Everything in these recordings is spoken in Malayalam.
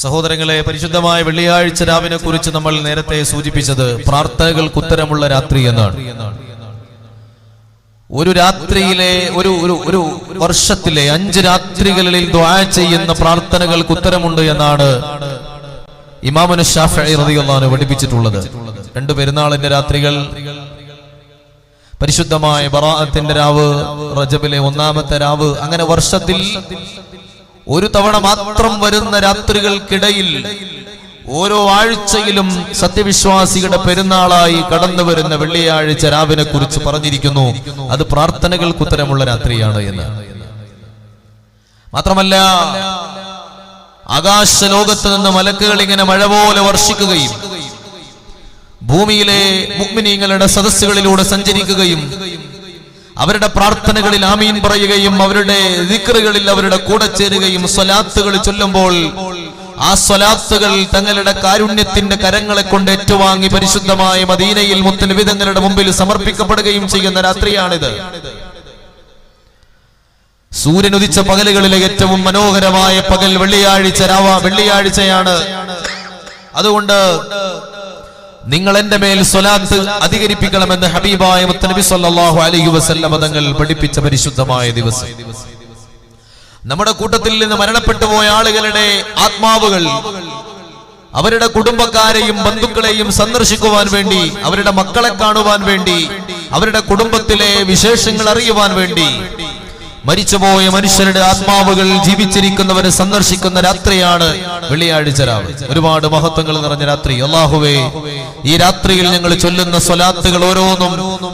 സഹോദരങ്ങളെ, പരിശുദ്ധമായ വെള്ളിയാഴ്ച രാവിനെ കുറിച്ച് നമ്മൾ നേരത്തെ സൂചിപ്പിച്ചത് പ്രാർത്ഥനകൾക്ക് ഉത്തരമുള്ള രാത്രി എന്നാണ്. ഒരു രാത്രിയിലെ ഒരു വർഷത്തിലെ 5 രാത്രികളിൽ ദുആ ചെയ്യുന്ന പ്രാർത്ഥനകൾക്ക് ഉത്തരമുണ്ട് എന്നാണ് ഇമാമുന ശാഫിഈ റളിയല്ലാഹു അൻഹു പഠിപ്പിച്ചിട്ടുള്ളത്. 2 പെരുന്നാളിന്റെ രാത്രികൾ, പരിശുദ്ധമായ ബറാഅത്തിന്റെ രാവ്, റജബിലെ 1-ാമത്തെ രാവ്, അങ്ങനെ വർഷത്തിൽ ഒരു തവണ മാത്രം വരുന്ന രാത്രികൾക്കിടയിൽ ഓരോ ആഴ്ചയിലും സത്യവിശ്വാസികളുടെ പെരുന്നാളായി കടന്നു വരുന്ന വെള്ളിയാഴ്ച രാവിനെ കുറിച്ച് പറഞ്ഞിരിക്കുന്നു. അത് പ്രാർത്ഥനകൾക്ക് ഉത്തരമുള്ള രാത്രിയാണ് എന്ന്. മാത്രമല്ല, ആകാശ ലോകത്ത് നിന്ന് മലക്കുകൾ ഇങ്ങനെ മഴ പോലെ വർഷിക്കുകയും ഭൂമിയിലെ മുഅ്മിനീങ്ങളുടെ സദസ്സുകളിലൂടെ സഞ്ചരിക്കുകയും അവരുടെ പ്രാർത്ഥനകളിൽ ആമീൻ പറയുകയും അവരുടെ ദിക്റുകളിൽ അവരുടെ കൂടെ ചേരുകയും സ്വലാത്തുകൾ ചൊല്ലുമ്പോൾ ആ സ്വലാത്തുകൾ തങ്ങളുടെ കാരുണ്യത്തിന്റെ കരങ്ങളെ കൊണ്ട് ഏറ്റുവാങ്ങി പരിശുദ്ധമായ മദീനയിൽ മുത്തുനബി തങ്ങളുടെ മുമ്പിൽ സമർപ്പിക്കപ്പെടുകയും ചെയ്യുന്ന രാത്രിയാണിത്. സൂര്യൻ ഉദിച്ച പകലുകളിലെ ഏറ്റവും മനോഹരമായ പകൽ വെള്ളിയാഴ്ചയാണ്. അതുകൊണ്ട് നിങ്ങൾ എന്റെ മേൽ സ്വലാത്ത് അധികരിപ്പിക്കണമെന്ന് ഹബീബായ മുത്തുനബി സല്ലല്ലാഹു അലൈഹി വസല്ലം തങ്ങൾ പഠിപ്പിച്ച പരിശുദ്ധമായ ദിവസം. നമ്മുടെ കൂട്ടത്തിൽ നിന്ന് മരണപ്പെട്ടു പോയ ആളുകളുടെ ആത്മാവുകൾ അവരുടെ കുടുംബക്കാരെയും ബന്ധുക്കളെയും സന്ദർശിക്കുവാൻ വേണ്ടി, അവരുടെ മക്കളെ കാണുവാൻ വേണ്ടി, അവരുടെ കുടുംബത്തിലെ വിശേഷങ്ങൾ അറിയുവാൻ വേണ്ടി മരിച്ചുപോയ മനുഷ്യരുടെ ആത്മാവുകൾ ജീവിച്ചിരിക്കുന്നവരെ സന്ദർശിക്കുന്ന രാത്രിയാണ് വെള്ളിയാഴ്ച രാവ്. ഒരുപാട് മഹത്വങ്ങൾ നിറഞ്ഞ രാത്രി. അല്ലാഹുവേ, ഈ രാത്രിയിൽ ഞങ്ങൾ ചൊല്ലുന്ന സ്വലാത്തുകൾ ഓരോന്നും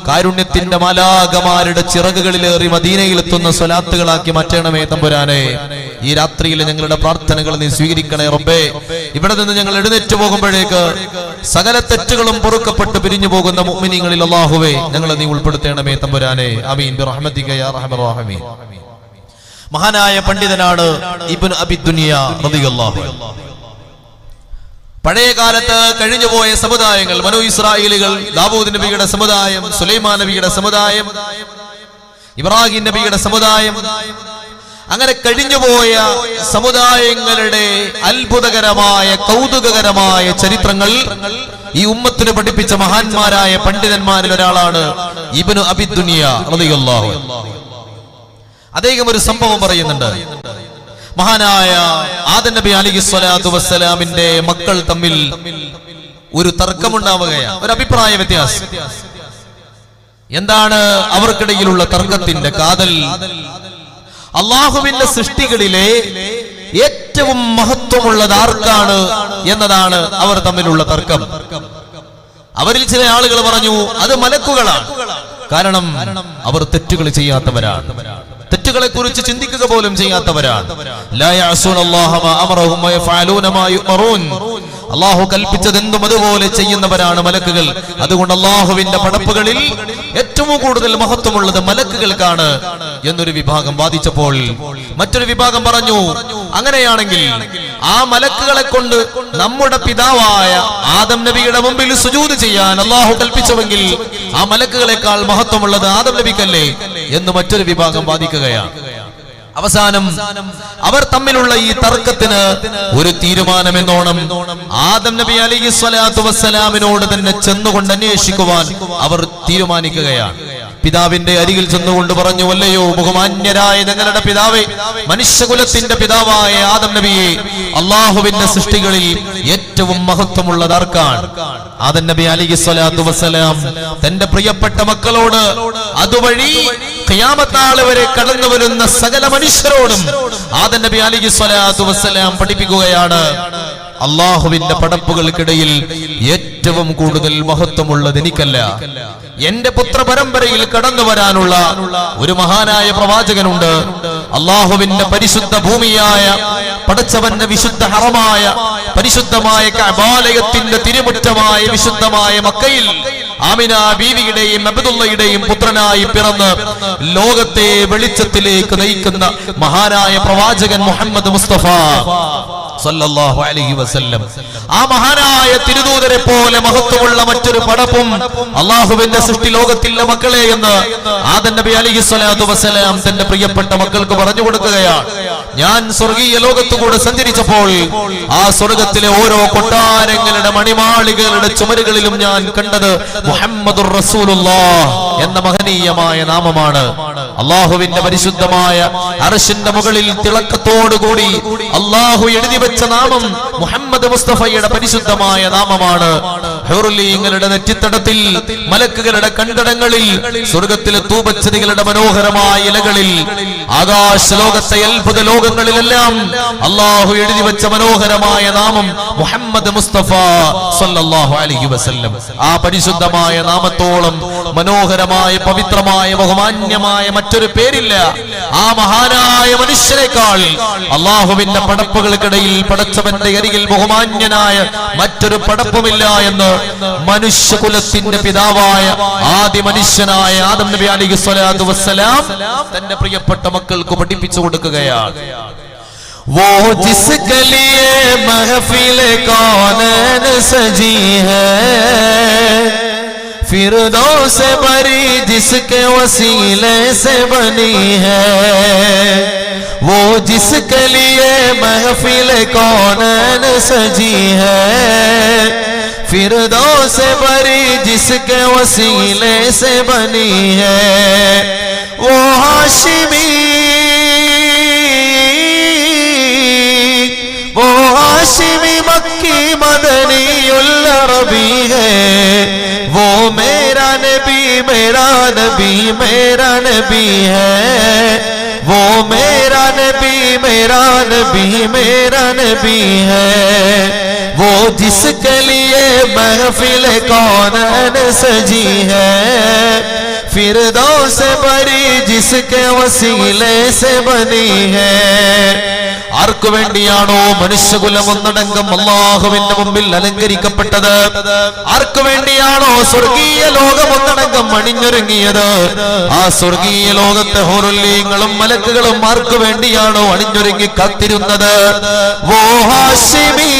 കാരുണ്യത്തിന്റെ മാലാഖമാരുടെ ചിറകുകളിലേറി മദീനയിലെത്തുന്ന സ്വലാത്തുകളാക്കി മാറ്റണമേ തമ്പുരാനെ. ഈ രാത്രിയിൽ ഞങ്ങളുടെ പ്രാർത്ഥനകൾ നീ സ്വീകരിക്കണേ റബ്ബേ. ഇവിടെ നിന്ന് ഞങ്ങൾ എഴുന്നേറ്റ് പോകുമ്പോഴേക്ക് സകല തെറ്റുകളും പൊറുക്കപ്പെട്ട് പിരിഞ്ഞു പോകുന്ന മുഅ്മിനീങ്ങളിൽ അല്ലാഹുവേ ഞങ്ങളെ നീ ഉൾപ്പെടുത്തണമേ തമ്പുരാനെ. ആമീൻ ബിറഹ്മതിക യാ അർഹമർ റഹീമീൻ. മഹാനായ പണ്ഡിതനാണ് ഇബ്നു അബി ദുനിയ റളിയല്ലാഹു അൻഹു. പഴയ കാലത്ത് കഴിഞ്ഞുപോയ സമുദായങ്ങൾ, ബനൂ ഇസ്രായേലുകൾ, ദാവൂദ് നബിയുടെ സമുദായം, സുലൈമാൻ നബിയുടെ സമുദായം, ഇബ്രാഹിം നബിയുടെ സമുദായം, അങ്ങനെ കഴിഞ്ഞുപോയ സമുദായങ്ങളുടെ അത്ഭുതകരമായ കൗതുകകരമായ ചരിത്രങ്ങൾ ഈ ഉമ്മത്തിന് പഠിപ്പിച്ച മഹാന്മാരായ പണ്ഡിതന്മാരിൽ ഒരാളാണ് ഇബ്നു അബി ദുനിയ റളിയല്ലാഹു അൻഹു. അദ്ദേഹം ഒരു സംഭവം പറയുന്നുണ്ട്. മഹാനായ ആദം നബി അലൈഹിസ്സലാത്തു വസ്സലാമിന്റെ മക്കൾ തമ്മിൽ ഒരു തർക്കമുണ്ടാവുകയാണ്, ഒരു അഭിപ്രായ വ്യത്യാസം. എന്താണ് അവർക്കിടയിലുള്ള തർക്കത്തിന്റെ കാതൽ? അള്ളാഹുവിന്റെ സൃഷ്ടികളിലെ ഏറ്റവും മഹത്വമുള്ളത് ആർക്കാണ് എന്നതാണ് അവർ തമ്മിലുള്ള തർക്കം. അവരിൽ ചില ആളുകൾ പറഞ്ഞു അത് മലക്കുകളാണ്. കാരണം അവർ തെറ്റുകൾ ചെയ്യാത്തവരാണ്, തെറ്റുകളെ കുറിച്ച് ചിന്തിക്കുക പോലും ചെയ്യാത്തവരാണ്. അള്ളാഹു കൽപ്പിച്ചതെന്തും അതുപോലെ ചെയ്യുന്നവരാണ് മലക്കുകൾ. അതുകൊണ്ട് അള്ളാഹുവിന്റെ പടപ്പുകളിൽ ഏറ്റവും കൂടുതൽ മഹത്വമുള്ളത് മലക്കുകൾക്കാണ് എന്നൊരു വിഭാഗം വാദിച്ചപ്പോൾ മറ്റൊരു വിഭാഗം പറഞ്ഞു, അങ്ങനെയാണെങ്കിൽ ആ മലക്കുകളെ കൊണ്ട് നമ്മുടെ പിതാവായ ആദം നബിയുടെ മുമ്പിൽ സുജൂദ് ചെയ്യാൻ അള്ളാഹു കൽപ്പിച്ചുവെങ്കിൽ ആ മലക്കുകളെക്കാൾ മഹത്വമുള്ളത് ആദം നബിക്കല്ലേ എന്ന് മറ്റൊരു വിഭാഗം വാദിക്കുകയാണ്. അവസാനം അവർ തമ്മിലുള്ള ഈ തർക്കത്തിന് ഒരു തീരുമാനമെന്നോണം ആദം നബി അലൈഹിസ്സലാത്തു വസ്സലാമിനോട് തന്നെ ചെന്നുകൊണ്ട് അന്വേഷിക്കുവാൻ അവർ തീരുമാനിക്കുകയാണ്. പിതാവിന്റെ അരികിൽ ചെന്നുകൊണ്ട് പറഞ്ഞു, അല്ലയോ ബഹുമാന്യരായ ഞങ്ങളുടെ പിതാവേ, മനുഷ്യകുലത്തിന്റെ പിതാവായ ആദം നബിയെ, അള്ളാഹുവിന്റെ സൃഷ്ടികളിൽ ഏറ്റവും മഹത്വമുള്ളത് ആർക്കാണ്? ആദം നബി അലൈഹിസ്സലാത്തു വസ്സലാം തന്റെ പ്രിയപ്പെട്ട മക്കളോട്, അതുവഴി ഖിയാമത്ത് നാൾ വരെ കടന്നു വരുന്ന സകല മനുഷ്യരോടും ആദം നബി അലൈഹിസ്സലാത്തു വസ്സലാം പഠിപ്പിക്കുകയാണ്, അള്ളാഹുവിന്റെ പടപ്പുകൾക്കിടയിൽ ഏറ്റവും കൂടുതൽ മഹത്വമുള്ളത് എനിക്കല്ല, എന്റെ പുത്ര പരമ്പരയിൽ കടന്നു വരാനുള്ള ഒരു മഹാനായ പ്രവാചകനുണ്ട്. അള്ളാഹുവിന്റെ പരിശുദ്ധ ഭൂമിയായ പടച്ചവന്റെ വിശുദ്ധ ഹറമായ പരിശുദ്ധമായ കഅബാലയത്തിന്റെ തിരുമുറ്റമായ വിശുദ്ധമായ മക്കയിൽ ആമിന ബീവിയുടെയും അബ്ദുള്ളയുടെയും പുത്രനായി പിറന്ന് ലോകത്തെ വെളിച്ചത്തിലേക്ക് നയിക്കുന്ന മഹാനായ പ്രവാചകൻ മുഹമ്മദ് മുസ്തഫ സല്ലല്ലാഹു അലൈഹി വസല്ലം. ആ മഹാനായ തിരുദൂതരെ പോലെ മഹത്വമുള്ള മറ്റൊരു പടപ്പും അള്ളാഹുവിന്റെ സൃഷ്ടി ലോകത്തില്ല മക്കളെ എന്ന് ആദം നബി അലൈഹിസ്സലാത്തു വസ്സലാം തന്റെ പ്രിയപ്പെട്ട മക്കൾക്ക് പറഞ്ഞു കൊടുക്കുകയാണ്. ഞാൻ സ്വർഗീയ ലോകത്തുകൂടെ സഞ്ചരിച്ചപ്പോൾ ആ സ്വർഗത്തിലെ ഓരോ കൊട്ടാരങ്ങളുടെ മണിമാളികളുടെ ചുമരുകളിലും ഞാൻ കണ്ടത് മുഹമ്മദുർ റസൂലുള്ളാഹ് എന്ന മഹനീയമായ നാമമാണ്. അള്ളാഹുവിന്റെ പരിശുദ്ധമായ അർശിന്റെ മുകളിൽ തിളക്കത്തോടുകൂടി അള്ളാഹു എഴുതി വെച്ച നാമം മുഹമ്മദ് മുസ്തഫയുടെ പരിശുദ്ധമായ നാമമാണ്. ഹുറുലീങ്ങളുടെ നെറ്റിത്തടത്തിൽ, മലക്കുകളുടെ കണ്ടടങ്ങളിൽ, സ്വർഗത്തിലെ തൂപച്ചതികളുടെ മനോഹരമായ ഇലകളിൽ, ആകാശ ലോകത്തെ അത്ഭുത ലോകങ്ങളിലെല്ലാം അള്ളാഹു എഴുതി വെച്ച മനോഹരമായ നാമം മുഹമ്മദ് മുസ്തഫ സല്ലല്ലാഹു അലൈഹി വസല്ലം. ആ പരിശുദ്ധമായ നാമത്തോളം മനോഹരമായ, പവിത്രമായ, ബഹുമാന്യമായ മറ്റൊരു പേരില്ല. ആ മഹാനായ മനുഷ്യനേക്കാൾ അള്ളാഹുവിന്റെ പടപ്പുകൾക്കിടയിൽ പടച്ചവന്റെ അരികിൽ ബഹുമാന്യനായ മറ്റൊരു പടപ്പുമില്ല എന്ന് മനുഷ്യകുലത്തിന്റെ പിതാവായ ആദ്യ മനുഷ്യനായ ആദം നബി അലൈഹി സ്വലാത്തു വസ്സലാം തന്റെ പ്രിയപ്പെട്ട മക്കൾക്ക് പഠിപ്പിച്ചു കൊടുക്കുകയാണ്. वो जिसके लिए महफिल कौनैन सजी है, फिरदौस से बरी जिसके वसीले से बनी है, वो जिसके लिए महफिल कौनैन सजी है, फिरदौस से बरी जिसके वसीले से बनी है, वो हाशिमी, वो हाशिमी मक्की मदनी उल अरबी है, वो मेरा नबी, मेरा नबी, मेरा नबी है, वो मेरा नबी, मेरा नबी, मेरा नबी है, वो जिसके लिए महफिल कौनैन सजी है, फिरदौस से बरी जिसके वसीले से बनी है. ആർക്കു വേണ്ടിയാണോ മനുഷ്യകുലം ഒന്നടങ്കം അല്ലാഹുവിന്റെ മുമ്പിൽ അലങ്കരിക്കപ്പെട്ടത്, ആർക്കു വേണ്ടിയാണോ സ്വർഗീയ ലോകം ഒന്നടങ്കം അണിഞ്ഞൊരുങ്ങിയത്, ആ സ്വർഗീയ ലോകത്തെ ഹൂറുല്ലീങ്ങളും മലക്കുകളും ആർക്കു വേണ്ടിയാണോ അണിഞ്ഞൊരുങ്ങി കാത്തിരുന്നത്, വോ ഹാശിമി,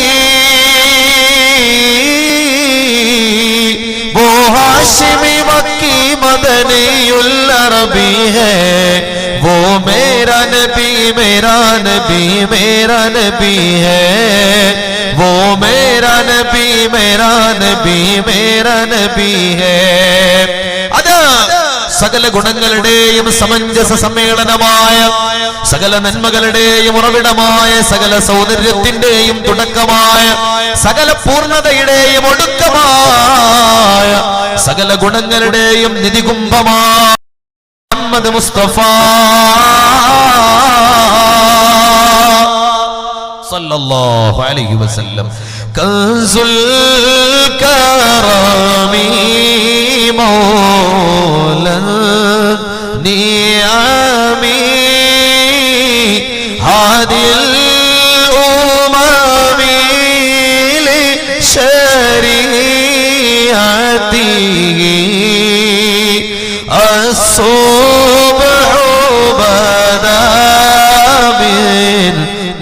वो हाशिमी मक्की मदनी उल अरबी है, वो मेरा नबी, मेरा नबी, मेरा नबी है, वो मेरा नबी, मेरा नबी, मेरा नबी है. अदा സകല ഗുണങ്ങളുടെയും സമഞ്ജസ സമ്മേളനമായ, സകല നന്മകളുടെയും ഉറവിടമായ, സകല സൗന്ദര്യത്തിന്റെയും തുടക്കമായ, സകല പൂർണ്ണതയുടെയും ഒടുക്കമായ, സകല ഗുണങ്ങളുടെയും നിധികുംഭമായ മുഹമ്മദ് മുസ്തഫ സല്ലല്ലാഹു അലൈഹി വസല്ലം. കൻസുൽ കറമി മൗലാ നിഅമി ഹാദിൽ ഉമമി ലിശരീഅതിഹി അസ്സുബ്ഹു ബദാ മിൻ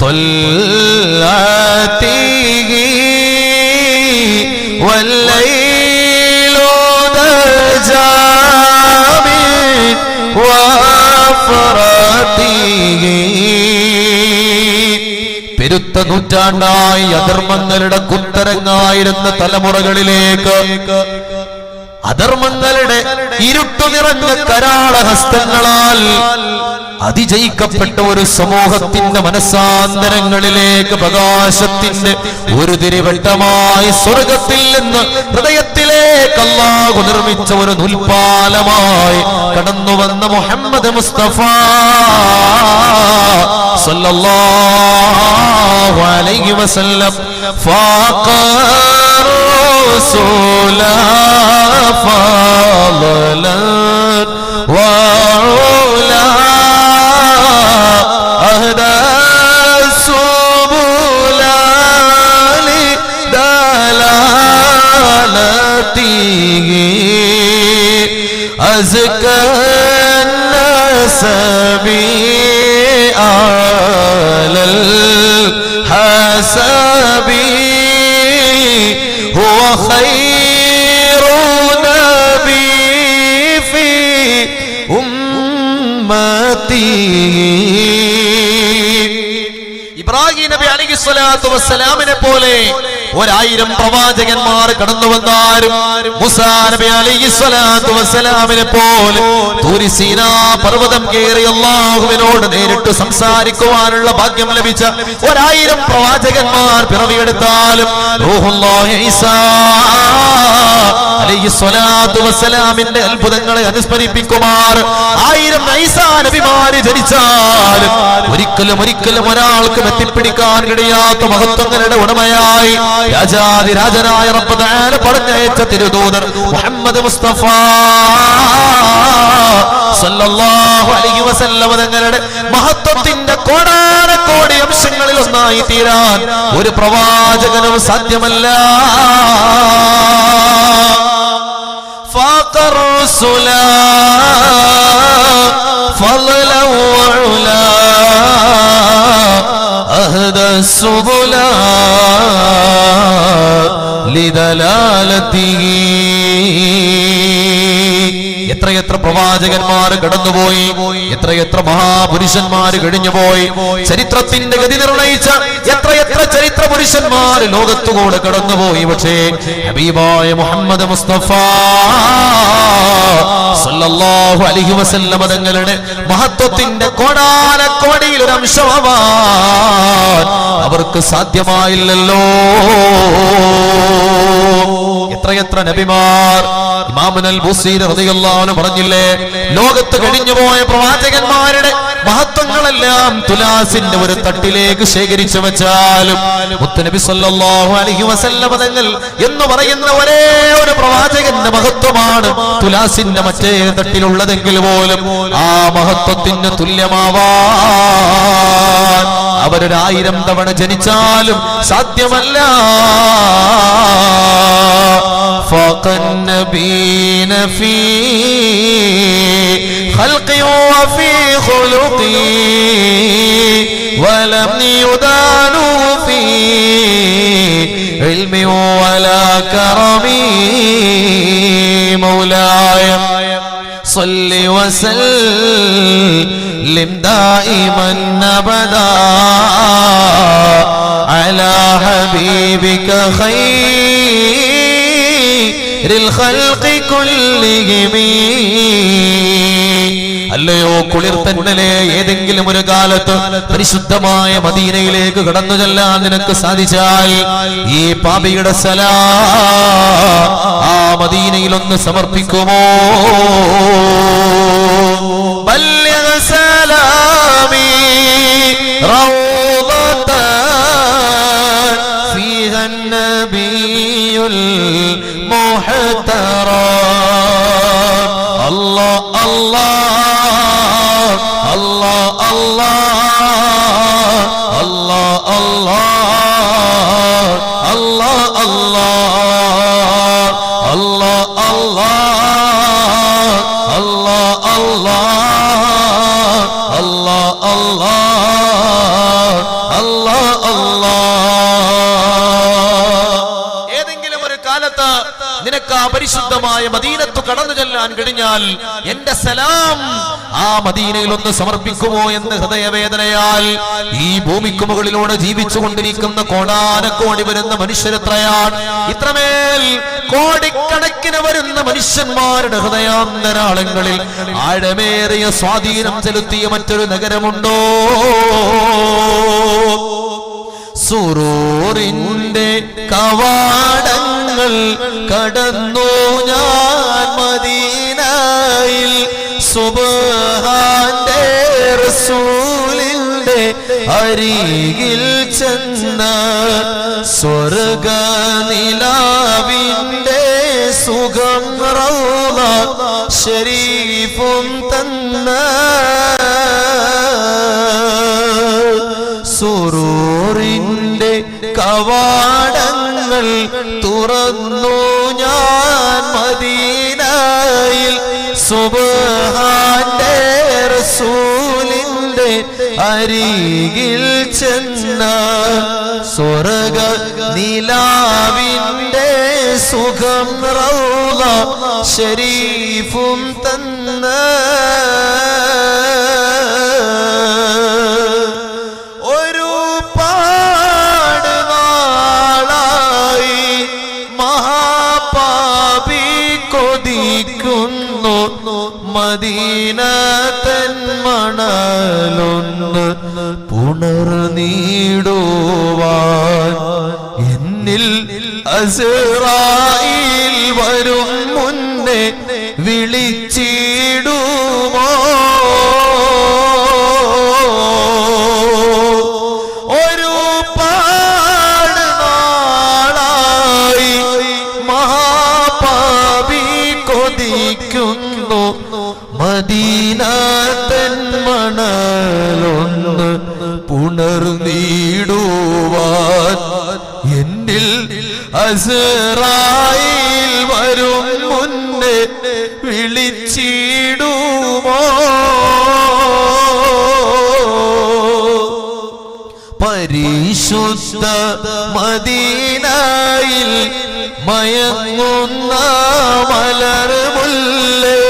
طلعته والليل دجى من وفرته. പെരുത്ത നൂറ്റാണ്ടായി അധർമ്മങ്ങളുടെ കുത്തരങ്ങായിരുന്ന തലമുറകളിലേക്ക് അധർമ്മങ്ങളുടെ ഇരുട്ടു നിറഞ്ഞ കരാള ഹസ്തങ്ങളാൽ അതിജയിക്കപ്പെട്ട ഒരു സമൂഹത്തിന്റെ മനസാന്തരങ്ങളിലേക്ക് പ്രകാശത്തിന്റെ ഒരു തിരിവട്ടമായി സ്വർഗത്തിൽ നിന്ന് ഹൃദയത്തിലേക്ക് അല്ലാഹു നിർമ്മിച്ച ഒരു നൂൽപ്പാലമായി കടന്നു വന്ന മുഹമ്മദ് മുസ്തഫ സല്ലല്ലാഹു അലൈഹി വസല്ലം. റസൂല ഫളലൻ വഉലാ അഹദാ സുബുലാ ലിദലാലതിഹി അസ്കാ നസബി അലൽ ഹസബി هو خير نبي في أمتي. ഇബ്രാഹിം നബി അലൈഹിസ്സലാത്തു വസ്സലാമിനെ പോലെ 1000 പ്രവാചകന്മാർ കടന്നു വന്നാലും മൂസാ നബി അലൈഹിസ്സലാത്തു വസ്സലാമിനെ പോലെ തൂരി സീനാ പർവ്വതം കയറി അല്ലാഹുവിനോട് നേരിട്ട് സംസാരിക്കുവാനുള്ള ഭാഗ്യം ലഭിച്ച 1000 പ്രവാചകന്മാർ പിറവിയെടുത്താലും റൂഹുല്ലാഹി ഈസാ അലൈഹിസ്സലാത്തു വസ്സലാമിന്റെ അത്ഭുതങ്ങളെ അനുസ്മരിപ്പിക്കുമാർ 1000 ഈസാ നബിമാര് ജനിച്ചാലും ഒരിക്കലും ഒരാൾക്കും എത്തിപ്പിടിക്കാൻ കഴിയാത്ത മഹത്വങ്ങളുടെ ഉടമയായി രാജാതിരാജനായ റബ്ബ് തആല പറഞ്ഞയച്ച തിരുദൂതർ മുഹമ്മദ് മുസ്തഫ സല്ലല്ലാഹു അലൈഹി വസല്ലം തങ്ങളുടെ മഹത്വത്തിന്റെ കോടാനക്കോടി അംശങ്ങളിൽ ഒന്നായി തീരാൻ ഒരു പ്രവാചകനും സാധ്യമല്ല. ഫഖർ റസൂലാ ഫളല വഉലാ അഹദ സുബുലാ ലിദലാലതിഹി. എത്രയെത്ര പ്രവാചകന്മാർ കടന്നുപോയി, എത്രയെത്ര മഹാപുരുഷന്മാർ കഴിഞ്ഞുപോയി, ചരിത്രത്തിന്റെ ഗതി നിർണയിച്ച എത്രയെത്ര ചരിത്ര പുരുഷന്മാർ ലോകത്തുകൂടെ കടന്നുപോയി. പക്ഷേ ഹബീബായ മുഹമ്മദ് മുസ്തഫ സല്ലല്ലാഹു അലൈഹി വസല്ലം തങ്ങളുടെ മഹത്വത്തിന്റെ കോടാനക്കോടിയിൽ ഒരു അംശമാവാൻ അവർക്ക് സാധ്യമായില്ലല്ലോ. എത്രയെത്ര നബിമാർ. ഇമാമുൽ ബുസീരി റളിയല്ലാഹു അൻഹു പറഞ്ഞില്ലേ, ലോകത്ത് കഴിഞ്ഞുപോയ പ്രവാചകന്മാരുടെ മഹത്വങ്ങളെല്ലാം തുലാസിന്റെ ഒരു തട്ടിലേക്ക് ശേഖരിച്ചു വെച്ചാലും മുത്തുനബി സല്ലല്ലാഹു അലൈഹി വസല്ലം തങ്ങൾ എന്ന് പറയുന്ന ഒരേ ഒരു പ്രവാചകന്റെ മഹത്വമാണ് തുലാസിന്റെ മറ്റേ തട്ടിലുള്ളതെങ്കിൽ പോലും ആ മഹത്വത്തിന് തുല്യമാവാൻ അവരൊരു 1000 തവണ ജനിച്ചാലും സാധ്യമല്ല. فَقَنَّبِينَ فِي خَلْقٍ وَفِي خُلُقٍ وَلَمْ يُدَانُوا فِي عِلْمٍ وَلَا كَرَمٍ مولاي صل وسلم دائما أبدا على حبيبك خير الخلق كلهم. അല്ലയോ കുളിർത്തന്നലെ, ഏതെങ്കിലും ഒരു കാലത്ത് പരിശുദ്ധമായ മദീനയിലേക്ക് കടന്നു ചെല്ലാൻ നിനക്ക് സാധിച്ചാൽ ഈ പാപിയുടെ സലാം ആ മദീനയിൽ ഒന്ന് സമർപ്പിക്കുമോ? ബല്ലിഗ സലാമി റൗദതൻ ഫീഹാ നബിയുൽ മുഹ്തറം. അല്ലാഹ് അല്ലാഹ് അല്ലാഹ് അല്ലാഹ് അല്ലാഹ് അല്ലാഹ് അല്ലാഹ് അല്ലാഹ് അല്ലാഹ് അല്ലാഹ് അല്ലാഹ് അല്ലാഹ്. ഏതെങ്കിലും ഒരു കാലത്ത് നിനക്ക് ആ പരിശുദ്ധമായ മദീനത്ത് കടന്നു ചെല്ലാൻ കഴിഞ്ഞാൽ എന്റെ സലാം ആ മദീനയിൽ ഒന്ന് സമർപ്പിക്കുമോ എന്ന് ഹൃദയവേദനയാൽ ഈ ഭൂമിക്ക് മുകളിലൂടെ ജീവിച്ചുകൊണ്ടിരിക്കുന്ന കോടാനക്കോടി വരുന്ന മനുഷ്യരെത്രയാണ്? ഇത്രമേൽ കോടിക്കണക്കിന് വരുന്ന മനുഷ്യന്മാരുടെ ഹൃദയാന്തരാളങ്ങളിൽ ആഴമേറിയ സ്വാധീനം ചെലുത്തിയ മറ്റൊരു നഗരമുണ്ടോ? സുറൂറിന്റെ കവാടങ്ങൾ കടന്നു ഞാൻ മദീനയിൽ, സുബ്ഹാന്റെ റസൂലിന്റെ അരികിൽ ചെന്ന സ്വർഗ നിലാവിന്റെ സുഖം റൗള ശരീഫും തന്ന സുറൂറിന്റെ കവാടങ്ങൾ തുറന്നു ഞാൻ മദീനയിൽ, സുബ്ഹാന്റെ റസൂലിന്റെ അരികിൽ ചെന്ന സ്വർഗ നിലാവിന്റെ സുഖം റൗള ശരീഫും തന്ന ഒരു പാ മദീന തൻ മണലൊന്ന് പുണർന്നിടുവാൻ എന്നിൽ അസ്റായീൽ വരും മുന്നേ വിളിച്ചിടുമോ? ഒരു പാട് നാളായി മഹാപാപി കൊതിക്കുന്നു മദീന തൻ മണലൊന്ന് പുണർന്നിടുവാൻ എന്നിൽ അസ്റായീൽ വരും മുന്നേ വിളിച്ചിടുമോ? പരിശുദ്ധ മദീനയിൽ മയങ്ങുന്ന മലർമുല്ലേ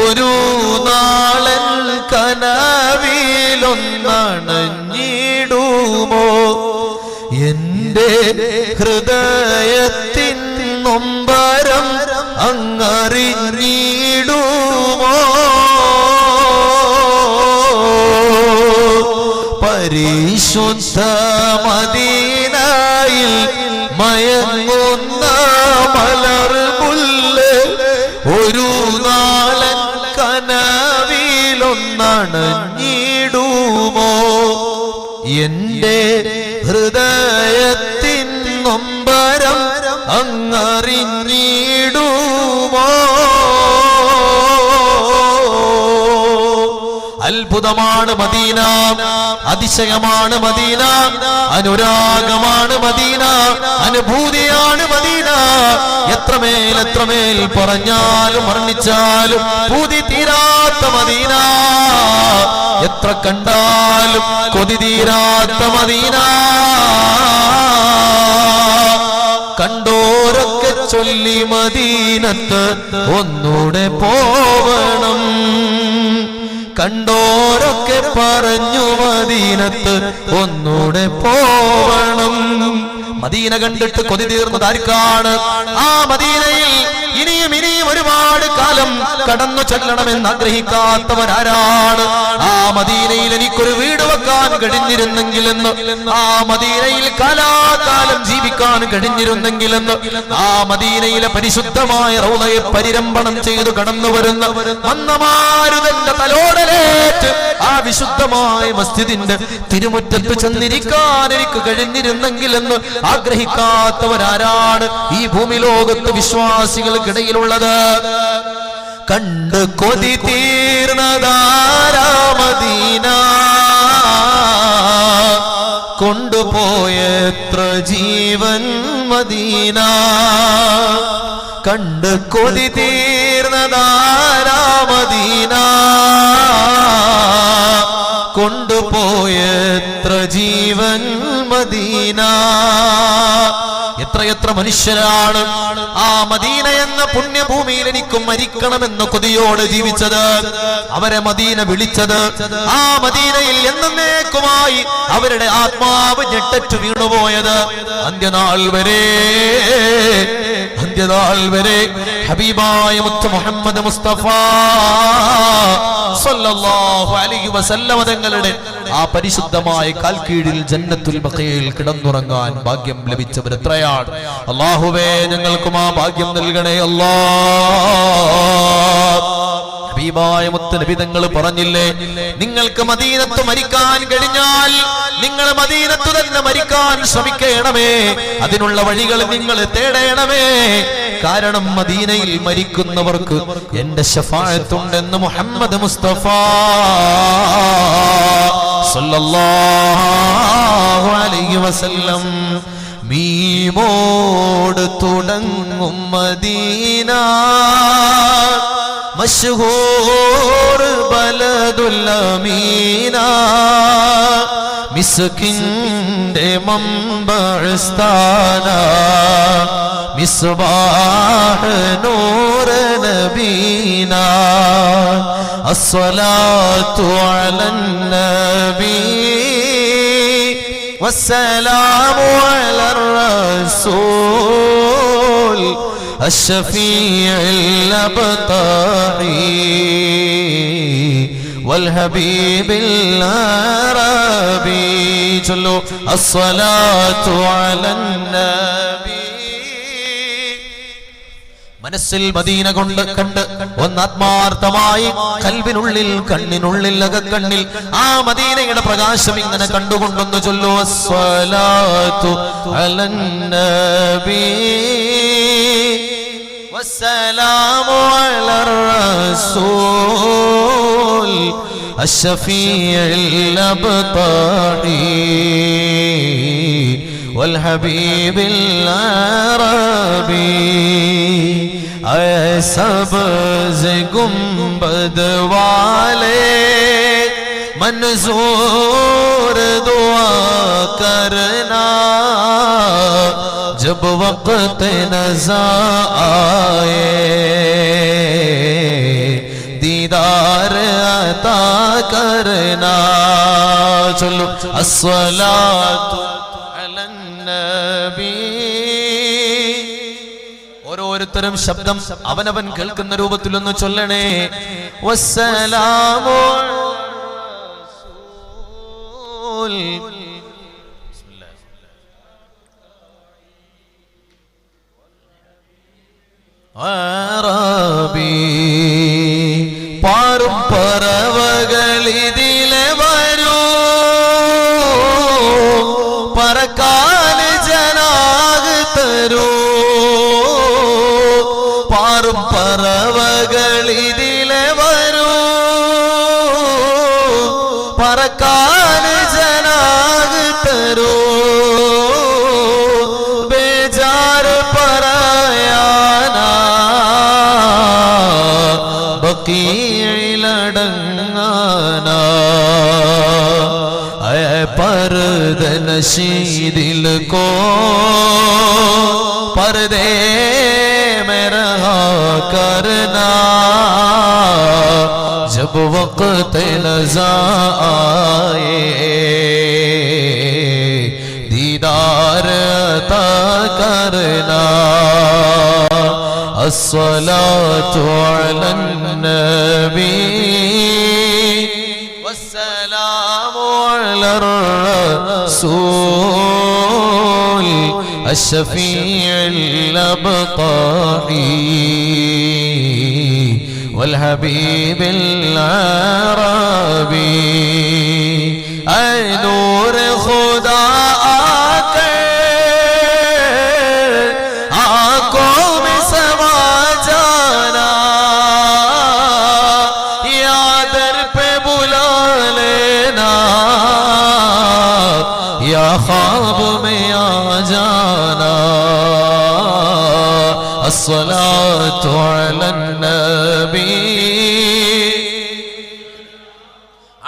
ഒരു നാളൻ കനവിലൊന്നണഞ്ഞിടുമോ? എന്റെ ഹൃദയത്തിൻ നൊമ്പരം അങ്ങറിഞ്ഞിടുമോ? പരിശുദ്ധ മദീനയിൽ മയങ്ങുന്ന മലർമുല്ലേ ഒരു നാളൻ കനവിലൊന്നണഞ്ഞിടുമോ? എന്റെ ഹൃദയത്തിൻ നൊമ്പരം അങ്ങറിഞ്ഞിടുമോ? അത്ഭുതമാണ് മദീന, അതിശയമാണ് മദീന, അനുരാഗമാണ് മദീന, അനുഭൂതിയാണ് മദീന. എത്രമേൽ എത്രമേൽ പറഞ്ഞാലും വർണ്ണിച്ചാലും പൂതി തീരാത്ത മദീന, എത്ര കണ്ടാലും കൊതി തീരാത്ത മദീന. കണ്ടോരൊക്കെ ചൊല്ലി മദീനത്ത് ഒന്നൂടെ പോവണം, കണ്ടോരൊക്കെ പറഞ്ഞു മദീനത്ത് ഒന്നൂടെ പോവണം. മദീന കണ്ടിട്ട് കൊതി തീർന്നത് ആർക്കാണ്? ആ മദീനയിൽ ഇനിയും ഇനിയും ഒരുപാട് കാലം കടന്നു ചെല്ലണമെന്ന് ആഗ്രഹിക്കാത്തവരാരാണ്? ആ മദീനയിൽ എനിക്കൊരു വീട് വെക്കാൻ കഴിഞ്ഞിരുന്നെങ്കിലെന്ന്, ആ മദീനയിൽ കാലാകാലം ജീവിക്കാൻ കഴിഞ്ഞിരുന്നെങ്കിലെന്ന്, ആ മദീനയിലെ പരിശുദ്ധമായ റൗളയെ പരിരംഭണം ചെയ്തു കടന്നു വരുന്ന മന്നമാരുതന്റെ തലോടലേറ്റ് ആ വിശുദ്ധമായ മസ്ജിദിന്റെ തിരുമുറ്റത്ത് ചെന്നിരിക്കാൻ എനിക്ക് കഴിഞ്ഞിരുന്നെങ്കിലെന്ന് ആഗ്രഹിക്കാത്തവരാരാണ് ഈ ഭൂമി ലോകത്ത് വിശ്വാസികൾക്കിടയിലുള്ളത്? കണ്ട് കൊതി തീർന്നതാരാ മദീന, കൊണ്ടുപോയെത്ര ജീവൻ മദീന. കണ്ട് കൊതി തീർന്നതാരാ മദീന, കൊണ്ടുപോയെത്ര ജീവൻ മദീന. എത്രയെത്ര മനുഷ്യരാണ് ആ മദീന എന്ന പുണ്യഭൂമിയിൽ എനിക്കും മരിക്കണമെന്ന് കൊതിയോട് ജീവിച്ചത്. അവരെ മദീന വിളിച്ചത്, ആ മദീനയിൽ എന്നേക്കുമായി അവരുടെ ആത്മാവ് ഞെട്ടറ്റു വീണുപോയത്. അന്ത്യനാൾ വരെ ഹബീബായ മുത്ത് മുഹമ്മദ് മുസ്തഫ സല്ലല്ലാഹു അലൈഹി വസല്ലം തങ്ങളുടെ ആ പരിശുദ്ധമായ കാൽക്കീഴിൽ ജന്നത്തുൽ ബഖീൽ കിടന്നുറങ്ങാൻ ഭാഗ്യം ലഭിച്ചവർ എത്രയാണ്? അല്ലാഹുവേ, ഞങ്ങൾക്കും ആ ഭാഗ്യം നൽകണേ അല്ലാഹ്. ഹബീബായ മുത്ത് നബി തങ്ങൾ പറഞ്ഞില്ലേ, നിങ്ങൾക്ക് മദീനത്ത് മരിക്കാൻ കഴിഞ്ഞാൽ നിങ്ങൾ മദീനത്ത് തന്നെ മരിക്കാൻ ശ്രമിക്കണമേ, അതിനുള്ള വഴികൾ നിങ്ങൾ തേടണമേ. കാരണം മദീനയിൽ മരിക്കുന്നവർക്ക് എന്റെ ശഫാഅത്തുണ്ടെന്ന് മുഹമ്മദ് മുസ്തഫ സല്ലല്ലാഹു അലൈഹി വസല്ലം. മീമോട് തുടങ്ങും മദീന, മശ്ഹൂർ ബലദുൽ അമീന, മിസ്കിന്റെ മംബഅസ്ഥാന, മിസ്ബാഹ് നൂർ നബീന. അസ്സലാത്തു അലൻ നബി വസ്സലാമു അലർ റസൂൽ. الشفيع الأبطحي والحبيب العربي ചൊല്ലു الصلاة على النبي. മനസ്സിൽ മദീന കൊണ്ട് കണ്ട് ഒന്നാത്മാർത്ഥമായി കൽബിനുള്ളിൽ കണ്ണിനുള്ളിൽ അകക്കണ്ണിൽ ആ മദീനയുടെ പ്രകാശം ഇങ്ങനെ കണ്ടുകൊണ്ടൊന്ന് ചൊല്ലു അസ്സലാത്തു അലൻ നബി വസ്സലാമു അലർ റസൂൽ അശ്ശഫീഉൽ അബ്താഹി والحبيب العربي سبز گنبد والے منظور دعا کرنا جب وقت نزا آئے دیدار عطا کرنا چلو الصلاة ഓരോരുത്തരും ശബ്ദം അവനവൻ കേൾക്കുന്ന രൂപത്തിലൊന്ന് ചൊല്ലണേ വസ്സലാമു അറബി പാറും പറവകളിതിലെ വരൂ പറക്കാൻ ജനാഗ് തരൂ പാറും പറവകളിതിലെ വരൂ പറക്കാൻ ജനാഗ് തരൂ ബേജാർ പറയാനാ ബഖീഇലടങ്ങാനാ पर्दनशी दिल को पर्दे में रहा करना जब वक्त नज़ा आए दीदार अता करना अस्सलातु अलन नबी على الرسول الشفيع الأبطحي والحبيب العربي أي نور خدا آنکھوں میں سما جانا یا در پہ بلا لینا یا خواب میں آ جانا الصلاة على النبي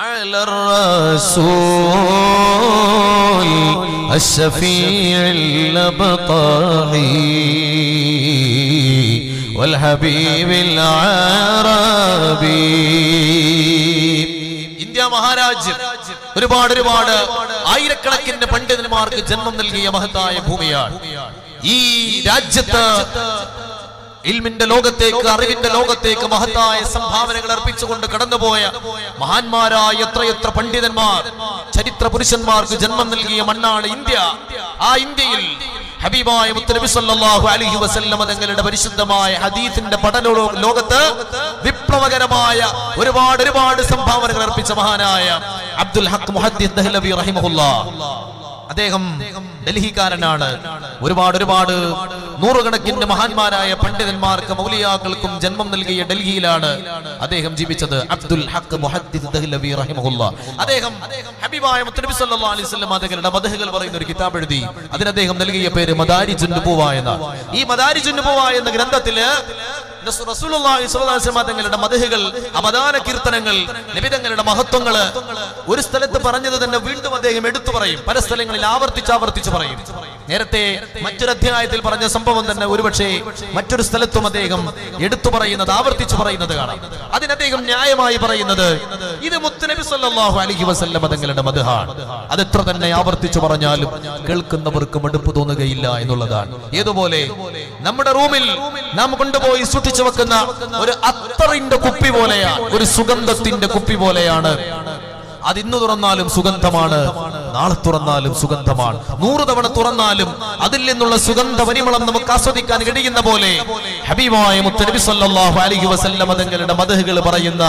على الرسول الشفيع الأبطحي والحبيب العربي ഇന്ത്യ മഹാരാജ്യം ഒരുപാട് ആയിരക്കണക്കിന് പണ്ഡിതന്മാർക്ക് ജന്മം നൽകിയ മഹത്തായ ഭൂമിയാണ്. ഈ രാജ്യത്ത് ഇൽമിന്റെ ലോകത്തേക്ക് അറിവിന്റെ ലോകത്തേക്ക് മഹത്തായ സംഭാവനകൾ അർപ്പിച്ചുകൊണ്ട് കടന്നുപോയ മഹാന്മാരായ എത്രയെത്ര പണ്ഡിതന്മാർ ചരിത്ര പുരുഷന്മാർക്ക് ജന്മം നൽകിയ മണ്ണാണ് ഇന്ത്യ. ആ ഇന്ത്യയിൽ ഹബീബായ മുത്തനബി സല്ലല്ലാഹു അലൈഹി വസല്ലം തങ്ങളുടെ പരിശുദ്ധമായ ഹദീസിന്റെ പഠന ലോകത്ത് വിപ്ലവകരമായ ഒരുപാട് സംഭാവനകൾ അർപ്പിച്ച മഹാനായ അബ്ദുൽ ഹഖ് മുഹദ്ദിസ് ദഹ്ലവി റഹിമഹുല്ലാഹ്. അദ്ദേഹം ഡൽഹിക്കാരനാണ്. ഒരുപാട് നൂറുകണക്കിന് മഹാന്മാരായ പണ്ഡിതന്മാർക്ക് മൗലിയാക്കൾക്കും ജന്മം നൽകിയ ഡൽഹിയിലാണ് അദ്ദേഹം ജീവിച്ചത്. അബ്ദുൽ ഹഖ് മുഹദ്ദിസ് ദഹ്ലവി റഹിമഹുല്ലാഹ്. അദ്ദേഹം ഹബീബായ മുത്തനബി സല്ലല്ലാഹു അലൈഹി വസല്ലം തങ്ങളുടെ മദ്ഹുകൾ പറയുന്ന ഒരു കിതാബ് എഴുതി. അതിന് അദ്ദേഹം നൽകിയ പേര് മദാരിജുൻ നുബുവ എന്നാണ്. ഈ മദാരിജുൻ നുബുവ എന്ന ഗ്രന്ഥത്തില് റസൂലുള്ളാഹി സ്വല്ലല്ലാഹു അലൈഹി വസല്ലം തങ്ങളുടെ മദ്ഹുകൾ, അപദാന കീർത്തനങ്ങൾ, നബി തങ്ങളുടെ മഹത്വങ്ങള് ഒരു സ്ഥലത്ത് പറഞ്ഞത് തന്നെ വീണ്ടും അദ്ദേഹം എടുത്തു പറയും. പല സ്ഥലങ്ങളിൽ ആവർത്തിച്ച് പറയും. നേരത്തെ മറ്റൊരു അധ്യായത്തിൽ പറഞ്ഞ സംഭവം തന്നെ ഒരുപക്ഷെ മറ്റൊരു സ്ഥലത്തും അദ്ദേഹം എടുത്തു പറയുന്നത്, ആവർത്തിച്ചു പറയുന്നത് കാണാം. അതിന് അദ്ദേഹം ന്യായമായി പറയുന്നത് ഇത് മുത്തുനബി സല്ലല്ലാഹു അലൈഹി വസല്ലം തങ്ങളുടെ മദ്ഹാണ്. അത് എത്ര തന്നെ ആവർത്തിച്ചു പറഞ്ഞാലും കേൾക്കുന്നവർക്ക് മടുപ്പ് തോന്നുകയില്ല എന്നുള്ളതാണ്. ഏതുപോലെ നമ്മുടെ റൂമിൽ നാം കൊണ്ടുപോയി സൂക്ഷിച്ചു വെക്കുന്ന ഒരു അത്തറിന്റെ കുപ്പി പോലെയാണ്, ഒരു സുഗന്ധത്തിന്റെ കുപ്പി പോലെയാണ്. അത് ഇന്ന് തുറന്നാലും സുഗന്ധമാണ്, നാളെ തുറന്നാലും സുഗന്ധമാണ്. 100 തവണ തുറന്നാലും അതിൽ നിന്നുള്ള സുഗന്ധ പരിമളം നമുക്ക് ആസ്വദിക്കാൻ കഴിയുന്ന പോലെ ഹബീബായ മുത്തുനബി സല്ലല്ലാഹു അലൈഹി വസല്ലം തങ്ങളുടെ മദ്ഹുകൾ പറയുന്ന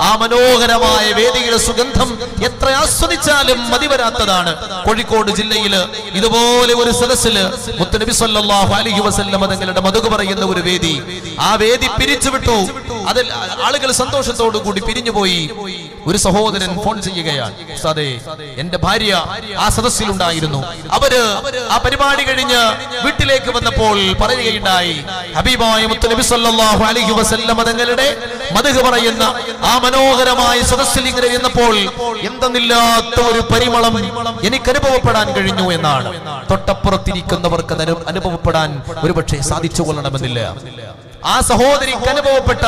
ആ മനോഹരമായ വേദിയുടെ സുഗന്ധം എത്ര ആസ്വദിച്ചാലും മതിവരാത്തതാണ്. കോഴിക്കോട് ജില്ലയില് ഇതുപോലെ ഒരു സദസ്സില് മുത്തുനബി സല്ലല്ലാഹു അലൈഹി വസല്ലം തങ്ങളുടെ മദ്ഹ് പറയുന്ന ഒരു വേദി, ആ വേദി പിരിച്ചുവിട്ടു. അതിൽ ആളുകൾ സന്തോഷത്തോടു കൂടി പിരിഞ്ഞുപോയി. ഒരു സഹോദരൻ ഫോൺ ചെയ്യുകയാണ്, ഉസ്താദേ എന്റെ ഭാര്യ ആ സദസ്സിലുണ്ടായിരുന്നു. അവര് ആ പരിപാടി കഴിഞ്ഞ് വീട്ടിലേക്ക് വന്നപ്പോൾ പറയുകയുണ്ടായി, ഹബീബായ മുത്തുനബി സല്ലല്ലാഹു അലൈഹി വസല്ലം തങ്ങളുടെ മദ്ഹ് പറയുന്ന ആ മനോഹരമായ സദസ്സിൽ ഇങ്ങനെ ഇരുന്നപ്പോൾ എന്തെന്നില്ലാത്ത ഒരു പരിമളം എനിക്ക് അനുഭവപ്പെടാൻ കഴിഞ്ഞു എന്നാണ്. തൊട്ടപ്പുറത്തിരിക്കുന്നവർക്ക് അത് അനുഭവപ്പെടാൻ ഒരുപക്ഷെ സാധിച്ചു കൊള്ളണമെന്നില്ല. ആ സഹോദരിക്ക് അനുഭവപ്പെട്ട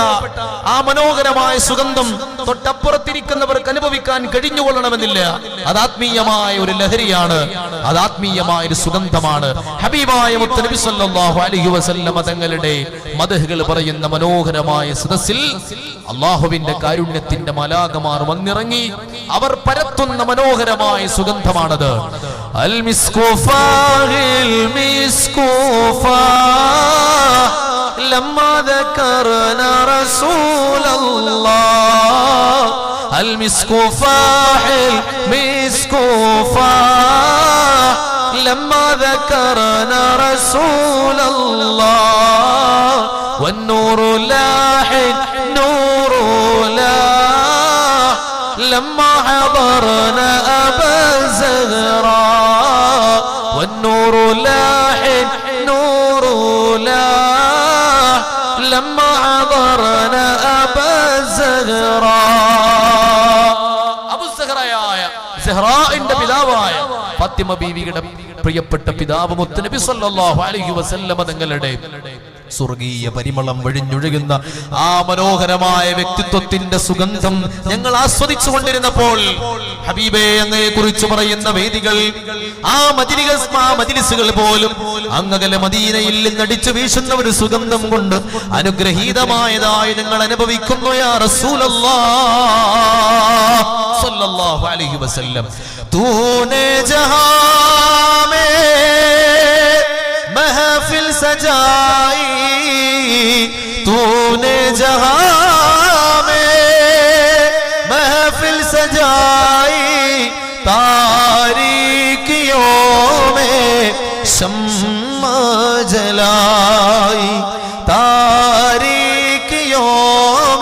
ആ മനോഹരമായ സുഗന്ധം തൊട്ടപ്പുറത്തിരിക്കുന്നവർക്ക് അനുഭവിക്കാൻ കഴിഞ്ഞുകൊള്ളണമെന്നില്ല. അത് ആത്മീയമായ ഒരു ലഹരിയാണ്, അത് ആത്മീയമായ ഒരു സുഗന്ധമാണ്. ഹബീബായ മുത്തുനബി സല്ലല്ലാഹു അലൈഹി വസല്ലം തങ്ങളുടെ മദ്ഹുകൾ പറയുന്ന മനോഹരമായ സദസ്സിൽ അല്ലാഹുവിന്റെ കാരുണ്യത്തിന്റെ മലാകമാർ വന്നിറങ്ങി അവർ പരത്തുന്ന മനോഹരമായ സുഗന്ധമാണത്. അൽ മിസ്കുഫാഹിൽ മിസ്കുഫാ لما ذكرنا رسول الله المسك فاحل مسك فاح لما ذكرنا رسول الله والنور لاح نور لاح لما حضرنا أبا الزهراء والنور لاح نور لاح لما حضرنا أبا الزهراء أبو الزهراء സെഹ്റാഇന്റെ പിതാവായ ഫാത്തിമ ബീവിയുടെ പ്രിയപ്പെട്ട പിതാവ് മുത്തുനബി സല്ലല്ലാഹു അലൈഹി വസല്ലം തങ്ങളുടെ സ്വർഗീയ പരിമളം വഴിഞ്ഞൊഴുകുന്ന ആ മനോഹരമായ വ്യക്തിത്വത്തിന്റെ സുഗന്ധം ഞങ്ങൾ ആസ്വദിച്ചു കൊണ്ടിരുന്നപ്പോൾ ഹബീബേ അങ്ങയെ കുറിച്ച് പറയുന്ന വേദികൾ, ആ മജ്ലിസുകൾ പോലും അങ്ങകലെ മദീനയിൽ നിന്നടിച്ചു വീശുന്ന ഒരു സുഗന്ധം കൊണ്ട് അനുഗ്രഹീതമായതായി ഞങ്ങൾ അനുഭവിക്കുന്നു. യാ റസൂലല്ലാഹ് സല്ലല്ലാഹു അലൈഹി വസല്ലം തൂനെ ജഹാൻ മേ महफिल सजाई तूने जहां में महफिल सजाई तारीकियों में शम्मा जलाई तारीकियों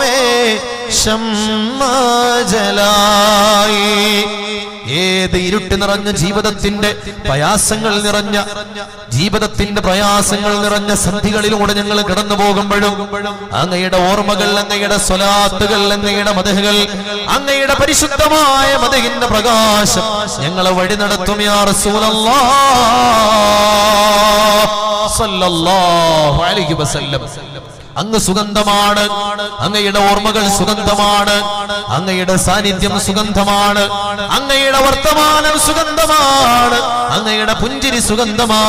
में शम्मा जलाई ഏത് ഇരുട്ട് നിറഞ്ഞ ജീവിതത്തിന്റെ പ്രയാസങ്ങൾ നിറഞ്ഞ സന്ധികളിലൂടെ ഞങ്ങൾ കടന്നു പോകുമ്പോഴും അങ്ങയുടെ ഓർമ്മകൾ, അങ്ങയുടെ സ്വലാത്തുകൾ, അങ്ങയുടെ മദ്ഹുകൾ, അങ്ങയുടെ പരിശുദ്ധമായ മദ്ഹിന്റെ പ്രകാശം ഞങ്ങളെ വഴി നടത്തും. യാ റസൂലല്ലാഹ് സല്ലല്ലാഹു അലൈഹി വസല്ലം അങ്ങ് സുഗന്ധമാണ്, അങ്ങയുടെ ഓർമ്മകൾ സുഗന്ധമാണ്, അങ്ങയുടെ സാന്നിധ്യം സുഗന്ധമാണ്, അങ്ങയുടെ വർത്തമാനം സുഗന്ധമാണ്, അങ്ങയുടെ പുഞ്ചിരി സുഗന്ധമാ,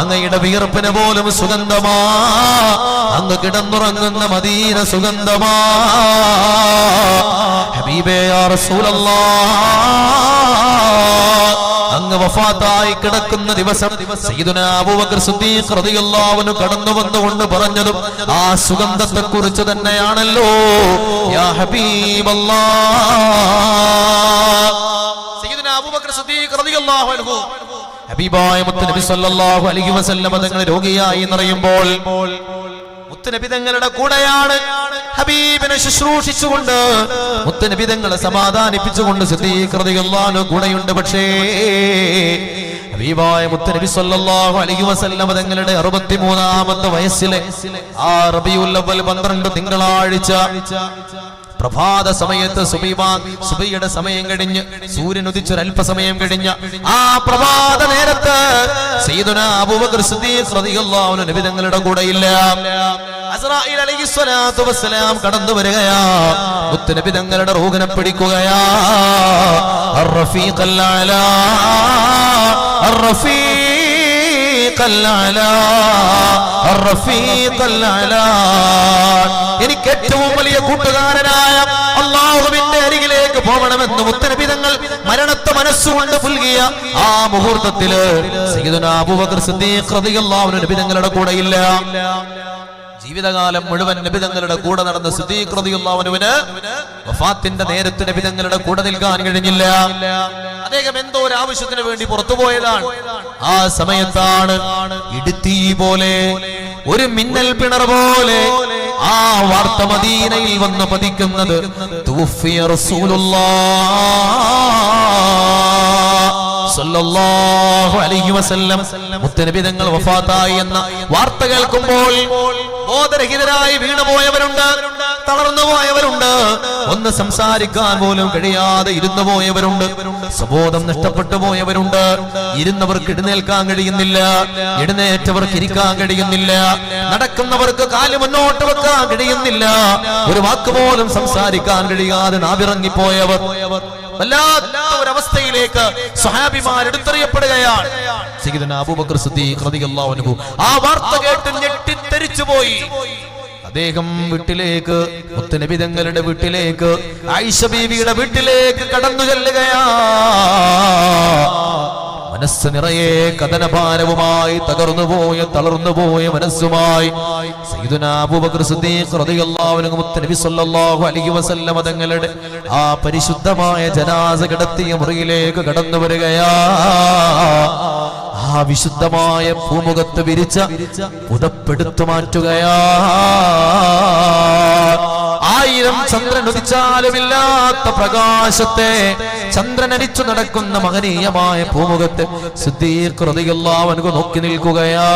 അങ്ങയുടെ വിയർപ്പിന് പോലും സുഗന്ധമാ, അങ്ങ് കിടന്നുറങ്ങുന്ന മദീന സുഗന്ധമാ. ഹബീബേ യാ റസൂലല്ലാഹ് അങ്ങ് വഫാത്തായി കിടക്കുന്ന ദിവസം സയ്യിദുനാ അബൂബക്കർ സിദ്ദീഖ് റളിയല്ലാഹു അൻഹു കടന്നു വന്നുകൊണ്ട് പറഞ്ഞതും ആ സുഗന്ധത്തെ കുറിച്ച് തന്നെയാണല്ലോ. യാ ഹബീബല്ലാഹ് സയ്യിദുനാ അബൂബക്കർ സിദ്ദീഖ് റളിയല്ലാഹു അൻഹു ഹബീബായ മുത്തുനബി സല്ലല്ലാഹു അലൈഹി വസല്ലം തങ്ങൾ രോഗിയായി എന്നറിയുമ്പോൾ മുത്തുനബി തങ്ങളുടെ കൂടെയാണ് ഹബീബിനെ ശുശ്രൂഷിച്ചുകൊണ്ട് മുത്തുനബി തങ്ങളെ സമാധാനിപ്പിച്ചുകൊണ്ട് സിദ്ദീഖ് റളിയല്ലാഹു അൻഹു കൂടെയുണ്ട്. പക്ഷേ ഹബീബായ മുത്തുനബി സല്ലല്ലാഹു അലൈഹി വസല്ലം തങ്ങളുടെ 63ാമത്തെ വയസ്സിലെ ആ റബീഉൽ അവ്വൽ 12 തിങ്കളാഴ്ച പ്രഭാത സമയത്ത് സുബഹിയുടെ സമയം കഴിഞ്ഞ് സൂര്യൻ ഉദിച്ചൊരല്പസമയം കഴിഞ്ഞ ആ പ്രഭാത നേരത്ത് സയ്യിദുനാ അബൂബക്കർ സിദ്ദീഖ് റളിയല്ലാഹു അൻഹു നബി തങ്ങളുടെ കൂടെയില്ല. അസ്റാഈൽ അലൈഹിസ്സലാത്തു വസ്സലാം കടന്നു വരികയാ. മുത്ത് നബി തങ്ങളുടെ റൂഹിനെ പിടിക്കുകയാ. അർ-റഫീഖൽ അലാ അർ-റഫീഖൽ അലാ അർ-റഫീഖൽ അലാ. എനിക്ക് ഏറ്റവും വലിയ കൂട്ടുകാരനായ അല്ലാഹുവിന്റെ അരികിലേക്ക് പോകണമെന്ന് മുത്തനബി തങ്ങൾ മരണത്തെ മനസ്സുകൊണ്ട് പുൽകിയ ആ മുഹൂർത്തത്തില് സയ്യിദുനാ അബൂബക്കർ സിദ്ദീഖ് റളിയല്ലാഹു അൻഹു നബി തങ്ങളുടെ കൂടെയില്ല. ജീവിതകാലം മുഴുവൻ നബി തങ്ങളുടെ കൂടെ നടന്ന സിദ്ദീഖ് റളിയല്ലാഹു അൻഹുവിന് വഫാത്തിന്റെ നേരത്ത് നബി തങ്ങളുടെ കൂടെ നിൽക്കാൻ കഴിഞ്ഞില്ല. അദ്ദേഹം എന്തോ ഒരു ആവശ്യത്തിന് വേണ്ടി പുറത്തുപോയതാണ്. ആ സമയത്താണ് ഇടുത്തി പോലെ ഒരു മിന്നൽ പിണർ പോലെ ആ വാർത്ത മദീനയിൽ വന്ന് പതിക്കുന്നത്. തുവഫിയ റസൂലുള്ളാഹ് സല്ലല്ലാഹു അലൈഹി വസല്ലം മുത്തനബി തങ്ങൾ വഫാത്തായി എന്ന വാർത്ത കേൾക്കുമ്പോൾ ബോധരഹിതരായി വീണുപോയവരുണ്ട്, തളർന്നു പോയവരുണ്ട്, ഒന്ന് സംസാരിക്കാൻ പോലും കഴിയാതെ ഇരുന്നു പോയവരുണ്ട്, സ്വബോധം നഷ്ടപ്പെട്ടു പോയവരുണ്ട്. ഇരുന്നവർക്ക് എഴുന്നേൽക്കാൻ കഴിയുന്നില്ല, എഴുന്നേറ്റവർക്ക് ഇരിക്കാൻ കഴിയുന്നില്ല, നടക്കുന്നവർക്ക് കാല് മുന്നോട്ട് വെക്കാൻ കഴിയുന്നില്ല, ഒരു വാക്ക് പോലും സംസാരിക്കാൻ കഴിയാതെ നാവിറങ്ങിപ്പോയവർ. വല്ലാത്ത ഒരവസ്ഥയിലേക്ക് സ്വഹാബിമാർ എടുത്തെറിയപ്പെടുകയാണ്. സയ്യിദുനാ അബൂബക്കർ സിദ്ദീഖ് റളിയല്ലാഹു അൻഹു ആ വാർത്ത കേട്ട് ഞെട്ടിത്തെറിച്ചു പോയി. അദ്ദേഹം വീട്ടിലേക്ക്, മുത്തുനബി തങ്ങളുടെ വീട്ടിലേക്ക്, ആയിഷ ബീവിയുടെ വീട്ടിലേക്ക് കടന്നു ചെല്ലുകയാ. മനസ്സ് നിറയെ കഥനഭാരവുമായി, തളർന്നുപോയ മനസ്സുമായി സയ്യിദുനാ അബൂബക്കർ സിദ്ദീഖ് റളിയല്ലാഹു അൻഹു മുത്തുനബി സ്വല്ലല്ലാഹു അലൈഹി വസല്ലം തങ്ങളുടെ ആ പരിശുദ്ധമായ ജനാസ കിടത്തിയ മുറിയിലേക്ക് കടന്നു വരികയാ. ആ വിശുദ്ധമായ ഭൂമുഖത്ത് വിരിച്ച പുതപ്പെടുത്തു മാറ്റുകയാ. 1000 ചന്ദ്രൻ ഉദിച്ചാലുമില്ലാത്ത പ്രകാശത്തെ ചന്ദ്രൻ അരിച്ചു നടക്കുന്ന മഹനീയമായ ഭൂമുഖത്ത് സിദ്ദീഖ് റളിയല്ലാഹു അൻഹു നോക്കി നിൽക്കുകയാ.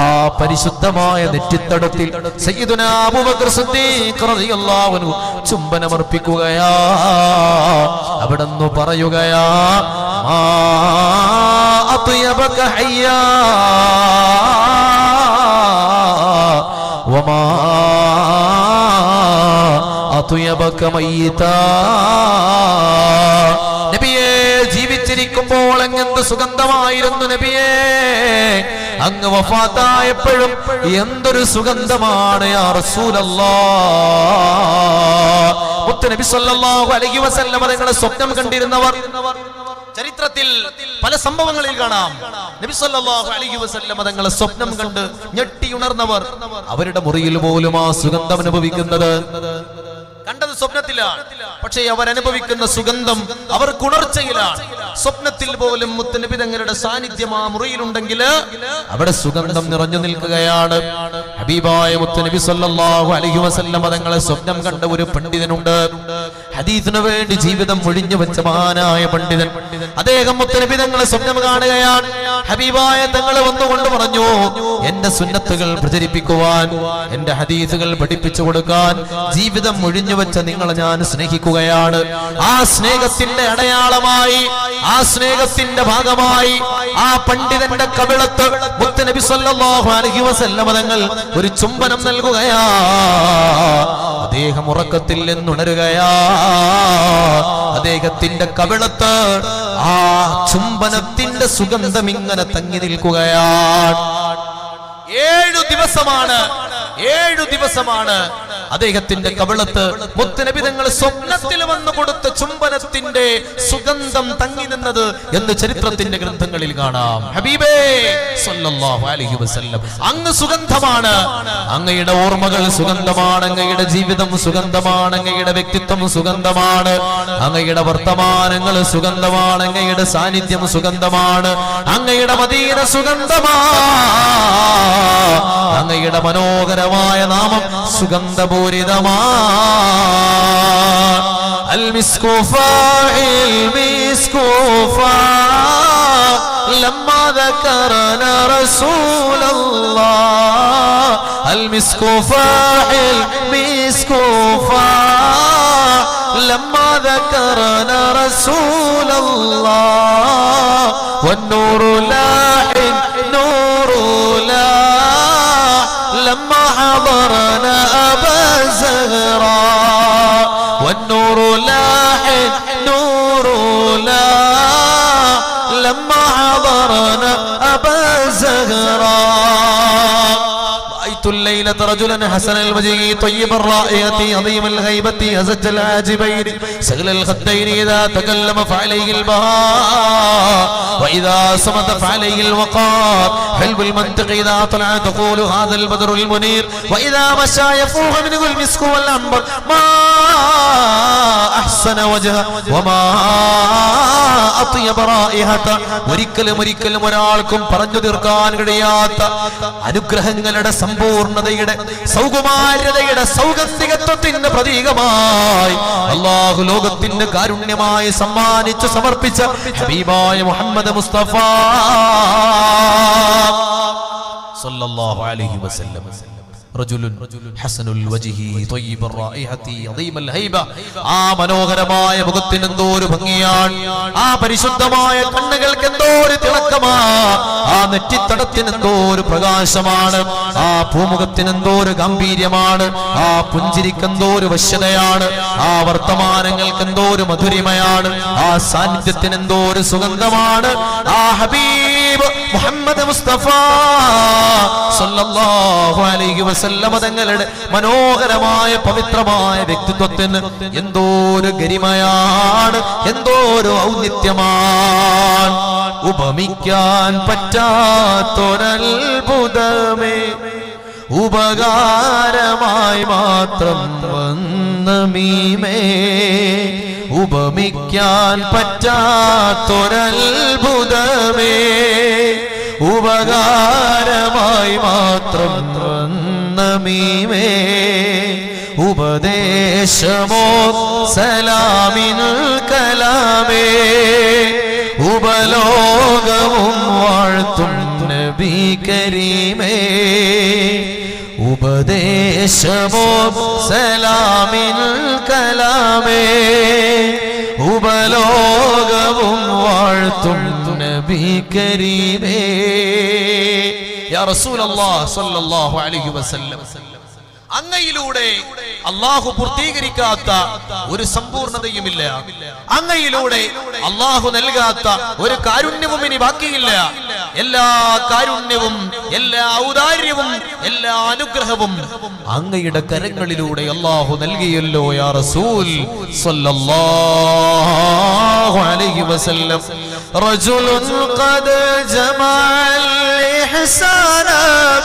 ആ പരിശുദ്ധമായ നെറ്റിത്തടത്തിൽ സയ്യിദുനാ അബൂബക്കർ സിദ്ദീഖ് റളിയല്ലാഹു അൻഹു ചുംബനമർപ്പിക്കുകയാ. അവിടുന്ന് പറയുകയാ, മാ അത്യബക ഹയ്യാ വമാ അത്യബക മയ്യിതാ. നബിയേ, ജീവിച്ചിരിക്കുമ്പോൾ അങ്ങ് സുഗന്ധമായിരുന്നു നബിയേ, അങ്ങ് വഫാത്തായപ്പോഴും എന്തൊരു സുഗന്ധമാണ് യാ റസൂലല്ലാഹ്. മുത്തുനബി സ്വല്ലല്ലാഹു അലൈഹി വസല്ലം തങ്ങളെ സ്വപ്നം കണ്ടിരുന്നവർ ചരിത്രത്തിൽ പല സംഭവങ്ങളിൽ കാണാം. നബി സല്ലല്ലാഹു അലൈഹി വസല്ലം തങ്ങളെ സ്വപ്നം കണ്ട് ഞെട്ടിയുണർന്നവർ അവരുടെ മുറിയിൽ പോലും ആ സുഗന്ധം അനുഭവിക്കുന്നത് കണ്ടത് സ്വപ്നത്തിലാണ്. പക്ഷേ അവരനുഭവിക്കുന്ന സുഗന്ധം അവർ ഉണർച്ചയിലാണ്. സ്വപ്നത്തിൽ പോലും മുത്തുനബി തങ്ങളുടെ സാന്നിധ്യം ആ മുറിയിലുണ്ടെങ്കിൽ അവിടെ സുഗന്ധം നിറഞ്ഞു നിൽക്കുകയാണ്. ഹബീബായ മുത്തുനബി സല്ലല്ലാഹു അലൈഹി വസല്ലം തങ്ങളെ സ്വപ്നം കണ്ട ഒരു പണ്ഡിതനുണ്ട്. ഹദീസിനു വേണ്ടി ജീവിതം ഒഴിഞ്ഞു വെച്ച മഹാനായ പണ്ഡിതൻ. അദ്ദേഹം മുത്തുനബി തങ്ങളെ സ്വപ്നം കാണുകയാണ്. ഹബീബായ തങ്ങളെ വന്നുകൊണ്ട് പറഞ്ഞു, എന്റെ സുന്നത്തുകൾ പ്രചരിപ്പിക്കുവാൻ, എന്റെ ഹദീസുകൾ പഠിപ്പിച്ചു കൊടുക്കാൻ ജീവിതം ഒഴിഞ്ഞു വെച്ച നിങ്ങളെ ഞാൻ സ്നേഹിക്കുകയാണ്. ആ സ്നേഹത്തിന്റെ അടയാളമായി, ആ സ്നേഹത്തിന്റെ ഭാഗമായി ആ പണ്ഡിതന്റെ കവിളത്ത് മുത്തുനബി സല്ലല്ലാഹു അലൈഹി വസല്ലം തങ്ങൾ ഒരു ചുംബനം നൽകുകയാ. അദ്ദേഹം ഉറക്കത്തിൽ നിന്നുണരുകയാ. അദ്ദേഹത്തിന്റെ കവിളത്ത് ആ ചുംബനത്തിന്റെ സുഗന്ധം ഇങ്ങനെ തങ്ങി നിൽക്കുകയാണ്. 7 ദിവസമാണ് അദ്ദേഹത്തിന്റെ കവിളത്ത് മുത്തുനബി തങ്ങൾ സ്വപ്നത്തിൽ വന്നു കൊടുത്ത ചുംബനത്തിന്റെ സുഗന്ധം തങ്ങി നിന്നത് എന്ന് ചരിത്രത്തിന്റെ ഗ്രന്ഥങ്ങളിൽ കാണാം. ഹബീബേ സല്ലല്ലാഹു അലൈഹി വസല്ലം, അങ്ങ് സുഗന്ധമാണ്, അങ്ങയുടെ ഓർമ്മകൾ സുഗന്ധമാണ്, അങ്ങയുടെ ജീവിതം സുഗന്ധമാണ്, അങ്ങയുടെ വ്യക്തിത്വം സുഗന്ധമാണ്, അങ്ങയുടെ വർത്തമാനങ്ങൾ സുഗന്ധമാണ്, അങ്ങയുടെ സാന്നിധ്യം സുഗന്ധമാണ്, അങ്ങയുടെ മദീന സുഗന്ധമാണ്, അങ്ങയുടെ മനോഹരമായ നാമം സുഗന്ധപൂരിതമാണ്. അൽ മിസ്കു ഫാഇൽ മിസ്കു ഫാഇൽ لما ذكرنا رسول الله المسك فاح المسك فاح لما ذكرنا رسول الله والنور لاح نور لاح لما حضرنا أبا زهراء والنور لاح نور لاح لما حضرنا أبا زهراء رأيت الليلة رجلا حسن الوجه طيب الرائحة عظيم الهيبة أزج العاجبين سهل الخدين إذا تكلم فعليه البهاء وإذا صمت فعليه الوقار حلو المنطق إذا طلع تقول هذا البدر المنير وإذا مشى يفوح منه المسك والعنبر ما أحسن وجهه وما أطيب رائحته ഒരിക്കലും ഒരാൾക്കും പറഞ്ഞു തീർക്കാൻ കഴിയാത്ത അനുഗ്രഹങ്ങളുടെ സമ്പൂർണതയുടെ സൗകുമാര്യതയുടെ സൗഗന്ധികത്വത്തിന്റെ പ്രതീകമായി അല്ലാഹു ലോകത്തിന് കാരുണ്യമായി സമ്മാനിച്ചു സമർപ്പിച്ച ഹബീബായ മുഹമ്മദ് മുസ്തഫ സല്ലല്ലാഹു അലൈഹി വസല്ലം رجل حسن الوجه طيب الرائحة عظيم الهيبة ആ മനോഹരമായ മുഖത്തിന് എന്തോ ഒരു ഭംഗിയാണ് ആ പരിശുദ്ധമായ കണ്ണുകൾക്ക് എന്തോ ഒരു തിളക്കമാണ് ആ നെറ്റിത്തടത്തിന് എന്തോ ഒരു പ്രകാശമാണ് ആ പൂമുഖത്തിന് എന്തോ ഒരു ഗംഭീര്യമാണ് ആ പുഞ്ചിരിക്ക് എന്തോ ഒരു വശ്യതയാണ് ആ വർത്തമാനങ്ങൾക്ക് എന്തോ ഒരു മധുരിമയാണ് ആ സാന്നിധ്യത്തിന് എന്തോ ഒരു സുഗന്ധമാണ് ആ ഹബീബ് മുഹമ്മദ് മുസ്തഫ സല്ലല്ലാഹു അലൈഹി വസല്ലം തങ്ങളുടെ മനോഹരമായ പവിത്രമായ വ്യക്തിത്വത്തിന് എന്തോ ഒരു ഗരിമയാണ് എന്തോ ഒരു ഔന്നിത്യമാണ് ഉപമിക്കാൻ പറ്റാത്തൊരത്ഭുതമേ ഉപകാരമായി മാത്രം വന്ന മീമേ ഉപമിക്കാൻ പറ്റാത്തൊരത്ഭുതമേ ഉപകാരമായി മാത്രം വന്ന മീമേ ഉപദേശമോ സലാമിൻ കലാമേ ഉപലോകവും വാഴ്ത്തും നബി കരീമേ ഉപദേശമോ സലാമിൻ കലാമേ ഉപലോകവും വാഴ്ത്തും നബി കരീമേ യാ റസൂലല്ലാഹ് സ്വല്ലല്ലാഹു അലൈഹി വസല്ലം അങ്ങയിലൂടെ അല്ലാഹു പൂർത്തീകരിക്കാത്ത ഒരു സമ്പൂർണതയുമില്ല അങ്ങയിലൂടെ അല്ലാഹു നൽകാത്ത ഒരു കാരുണ്യവും ഇനി ബാക്കിയില്ല എല്ലാ കാരുണ്യവും എല്ലാ ഔദാര്യവും എല്ലാ അനുഗ്രഹവും അങ്ങയുടെ കരങ്ങളിലൂടെ അല്ലാഹു നൽകിയല്ലോ യാ റസൂൽ സ്വല്ലല്ലാഹു അലൈഹി വസല്ലം റജുലുൻ ഖദ് ജമഅൽ ഇഹ്സാന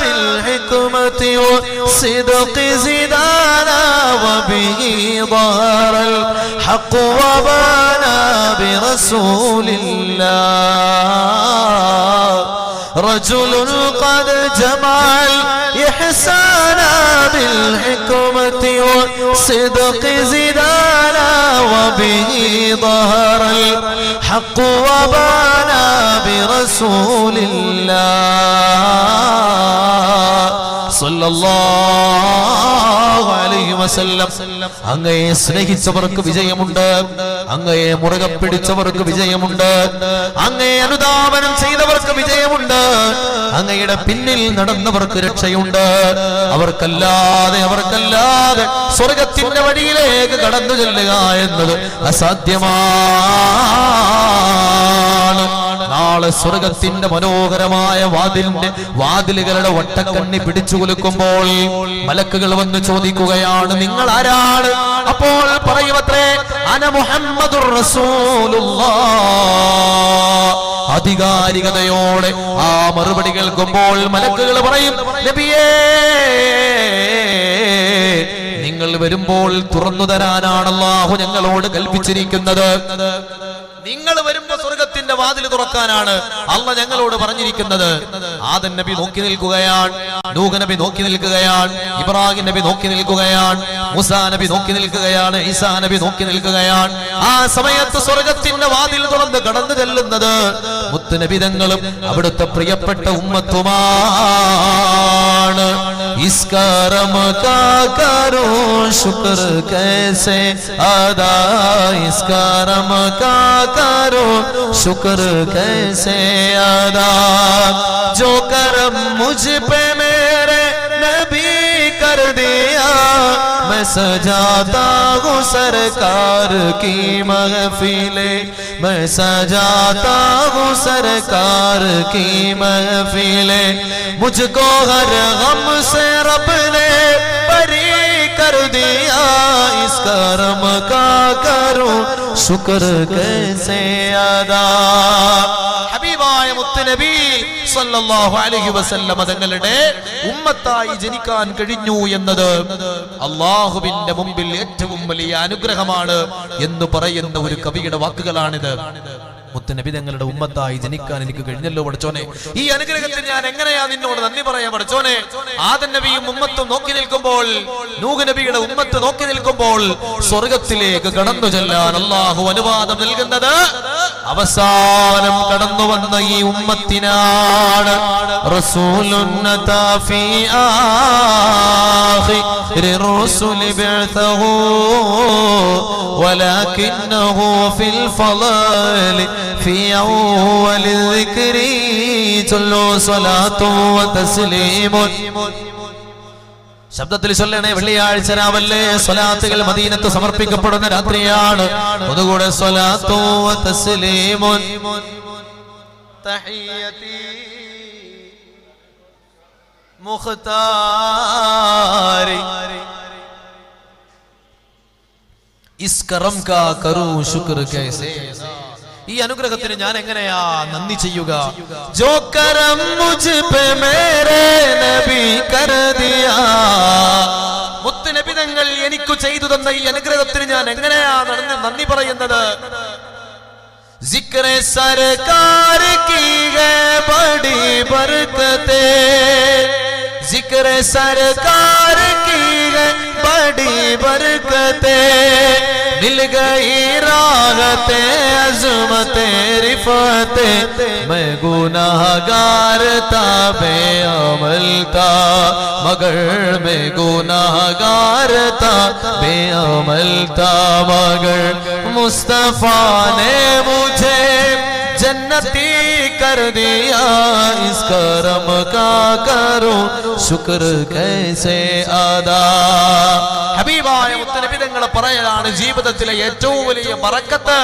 ബിൽ ഹിക്മതി വസിദ്ഖി സിദാന വബിഹി ظهر الحق وبانا برسول الله رجل قد جمع الإحسان بالحكمة والصدق زدانا وبه ظهر الحق وبانا برسول الله സല്ലല്ലാഹു അലൈഹി വസല്ലം അങ്ങയെ സ്നേഹിച്ചവർക്ക് വിജയമുണ്ട് അങ്ങയെ മുറുകെ പിടിച്ചവർക്ക് വിജയമുണ്ട് അങ്ങയെ അനുധാവനം ചെയ്തവർക്ക് വിജയമുണ്ട് അങ്ങയുടെ പിന്നിൽ നടന്നവർക്ക് രക്ഷയുണ്ട് അവർക്കല്ലാതെ സ്വർഗത്തിന്റെ വഴിയിലേക്ക് കടന്നു ചെല്ലുക എന്നത് അസാധ്യമാണ് നാളെ സ്വർഗത്തിന്റെ മനോഹരമായ വാതിലുകളുടെ വട്ടക്കണ്ണി പിടിച്ചു കുലുക്കുമ്പോൾ മലക്കുകൾ വന്ന് ചോദിക്കുകയാണ് നിങ്ങൾ ആരാണ് അപ്പോൾ പറയുമത്രേ അന മുഹമ്മദുർ റസൂലുള്ളാഹ് ആധികാരികതയോടെ ആ മറുപടി കേൾക്കുമ്പോൾ മലക്കുകൾ പറയും നബിയേ നിങ്ങൾ വരുമ്പോൾ തുറന്നു തരാനാണ് അല്ലാഹു ഞങ്ങളോട് കൽപ്പിച്ചിരിക്കുന്നത് നിങ്ങൾ വരുമ്പോ സ്വർഗത്തിന്റെ വാതിൽ തുറക്കാനാണ് അല്ലാഹു ഞങ്ങളോട് പറഞ്ഞിരിക്കുന്നത് ആദം നബി നോക്കി നിൽക്കുകയാണ് നൂഹ് നബി നോക്കി നിൽക്കുകയാണ് ഇബ്രാഹിം നബി നോക്കി നിൽക്കുകയാണ് മൂസാ നബി നോക്കി നിൽക്കുകയാണ് ഈസാ നബി നോക്കി നിൽക്കുകയാണ് ആ സമയത്ത് സ്വർഗത്തിന്റെ വാതിൽ തുറന്ന് കടന്നു ചെല്ലുന്നത് മുത്തുനബിതങ്ങളും അവിടുത്തെ പ്രിയപ്പെട്ട ഉമ്മത്തുമാണ്. ഇസ്കറം കാ കരോ ശുക്ർ കൈസെ അദാ, ഇസ്കറം കാ കരോ ശുക്ർ കൈസെ അദാ, जो करम मुझ पे मेरे नबी कर दिया, मैं सजाता हूँ सरकार की महफिले, मैं सजाता हूँ सरकार की महफिले, मुझको हर गम से रब ने परी कर दिया, इस करम का करूं शुक्र कैसे अदा. ഹബീബായ മുത്തുനബി സല്ലല്ലാഹു അലൈഹി വസല്ലം തങ്ങളുടെ ഉമ്മത്തായി ജനിക്കാൻ കഴിഞ്ഞു എന്നത് അല്ലാഹുവിന്റെ മുമ്പിൽ ഏറ്റവും വലിയ അനുഗ്രഹമാണ് എന്ന് പറയുന്ന ഒരു കവിയുടെ വാക്കുകളാണിത്. മുത്തുനബി തങ്ങളുടെ ഉമ്മത്തായി ജനിക്കാൻ എനിക്ക് കഴിഞ്ഞല്ലോ പടച്ചോനെ, ഈ അനുഗ്രഹത്തിന് ഞാൻ എങ്ങനെയാ നിന്നോട് നന്ദി പറയാ പടച്ചോനെ. ആദം നബിയും ഉമ്മത്തും നോക്കി നിൽക്കുമ്പോൾ, നൂഹ് നബിയുടെ ഉമ്മത്ത് നോക്കി നിൽക്കുമ്പോൾ സ്വർഗത്തിലേക്ക് കടന്നു ചെല്ലാൻ അല്ലാഹു അനുവാദം നൽകുന്നത് അവസാനം കടന്നു വന്ന ഈ ഉമ്മത്തിനാണ്. റസൂലുൻ നതാഫി ആഖിരി റസൂലി ബഅതഹു വലാകിന്നഹു ഫിൽ ഫളാലി في أول الذكر صلوا صلاة وتسليم. ശബ്ദത്തിൽ ചൊല്ലണേ, വെള്ളിയാഴ്ച രാവല്ലേ സ്വലാത്തുകൾ മദീനത്ത് സമർപ്പിക്കപ്പെടുന്ന രാത്രിയാണ്. അതുകൂടെ സ്വലാത്തു വതസ്ലീമുൻ തഹിയതി മുഖ്താരി ഇസ് കറം കാ കറൂ ശുക്ർ കൈസേ. ഈ അനുഗ്രഹത്തിന് ഞാൻ എങ്ങനെയാ നന്ദി ചെയ്യുക? ജോ കരം മുझ पे मेरे नबी कर दिया, മുത്തുനബി തങ്ങൾ എനിക്ക് ചെയ്തു തന്ന ഈ അനുഗ്രഹത്തിന് ഞാൻ എങ്ങനെയാ നന്ദി പറയുന്നത്? ജിക്റെ സർക്കാർ की है बड़ी बरकते, ജിക്റെ സർക്കാർ की है बड़ी बरकते, मिल गई राहते अज़मते रिफ़ते, मैं गुनाहगार था बेअमल था, मगर मैं गुनाहगार था बेअमल था, मगर मुस्तफ़ा ने मुझे जन्नती कर दिया, इस करम का करूं शुक्र कैसे अदा. ഹബീബായ മുത്തുനബി തങ്ങൾ പറയലാണ്, ജീവിതത്തിലെ ഏറ്റവും വലിയ ബറക്കത്ത്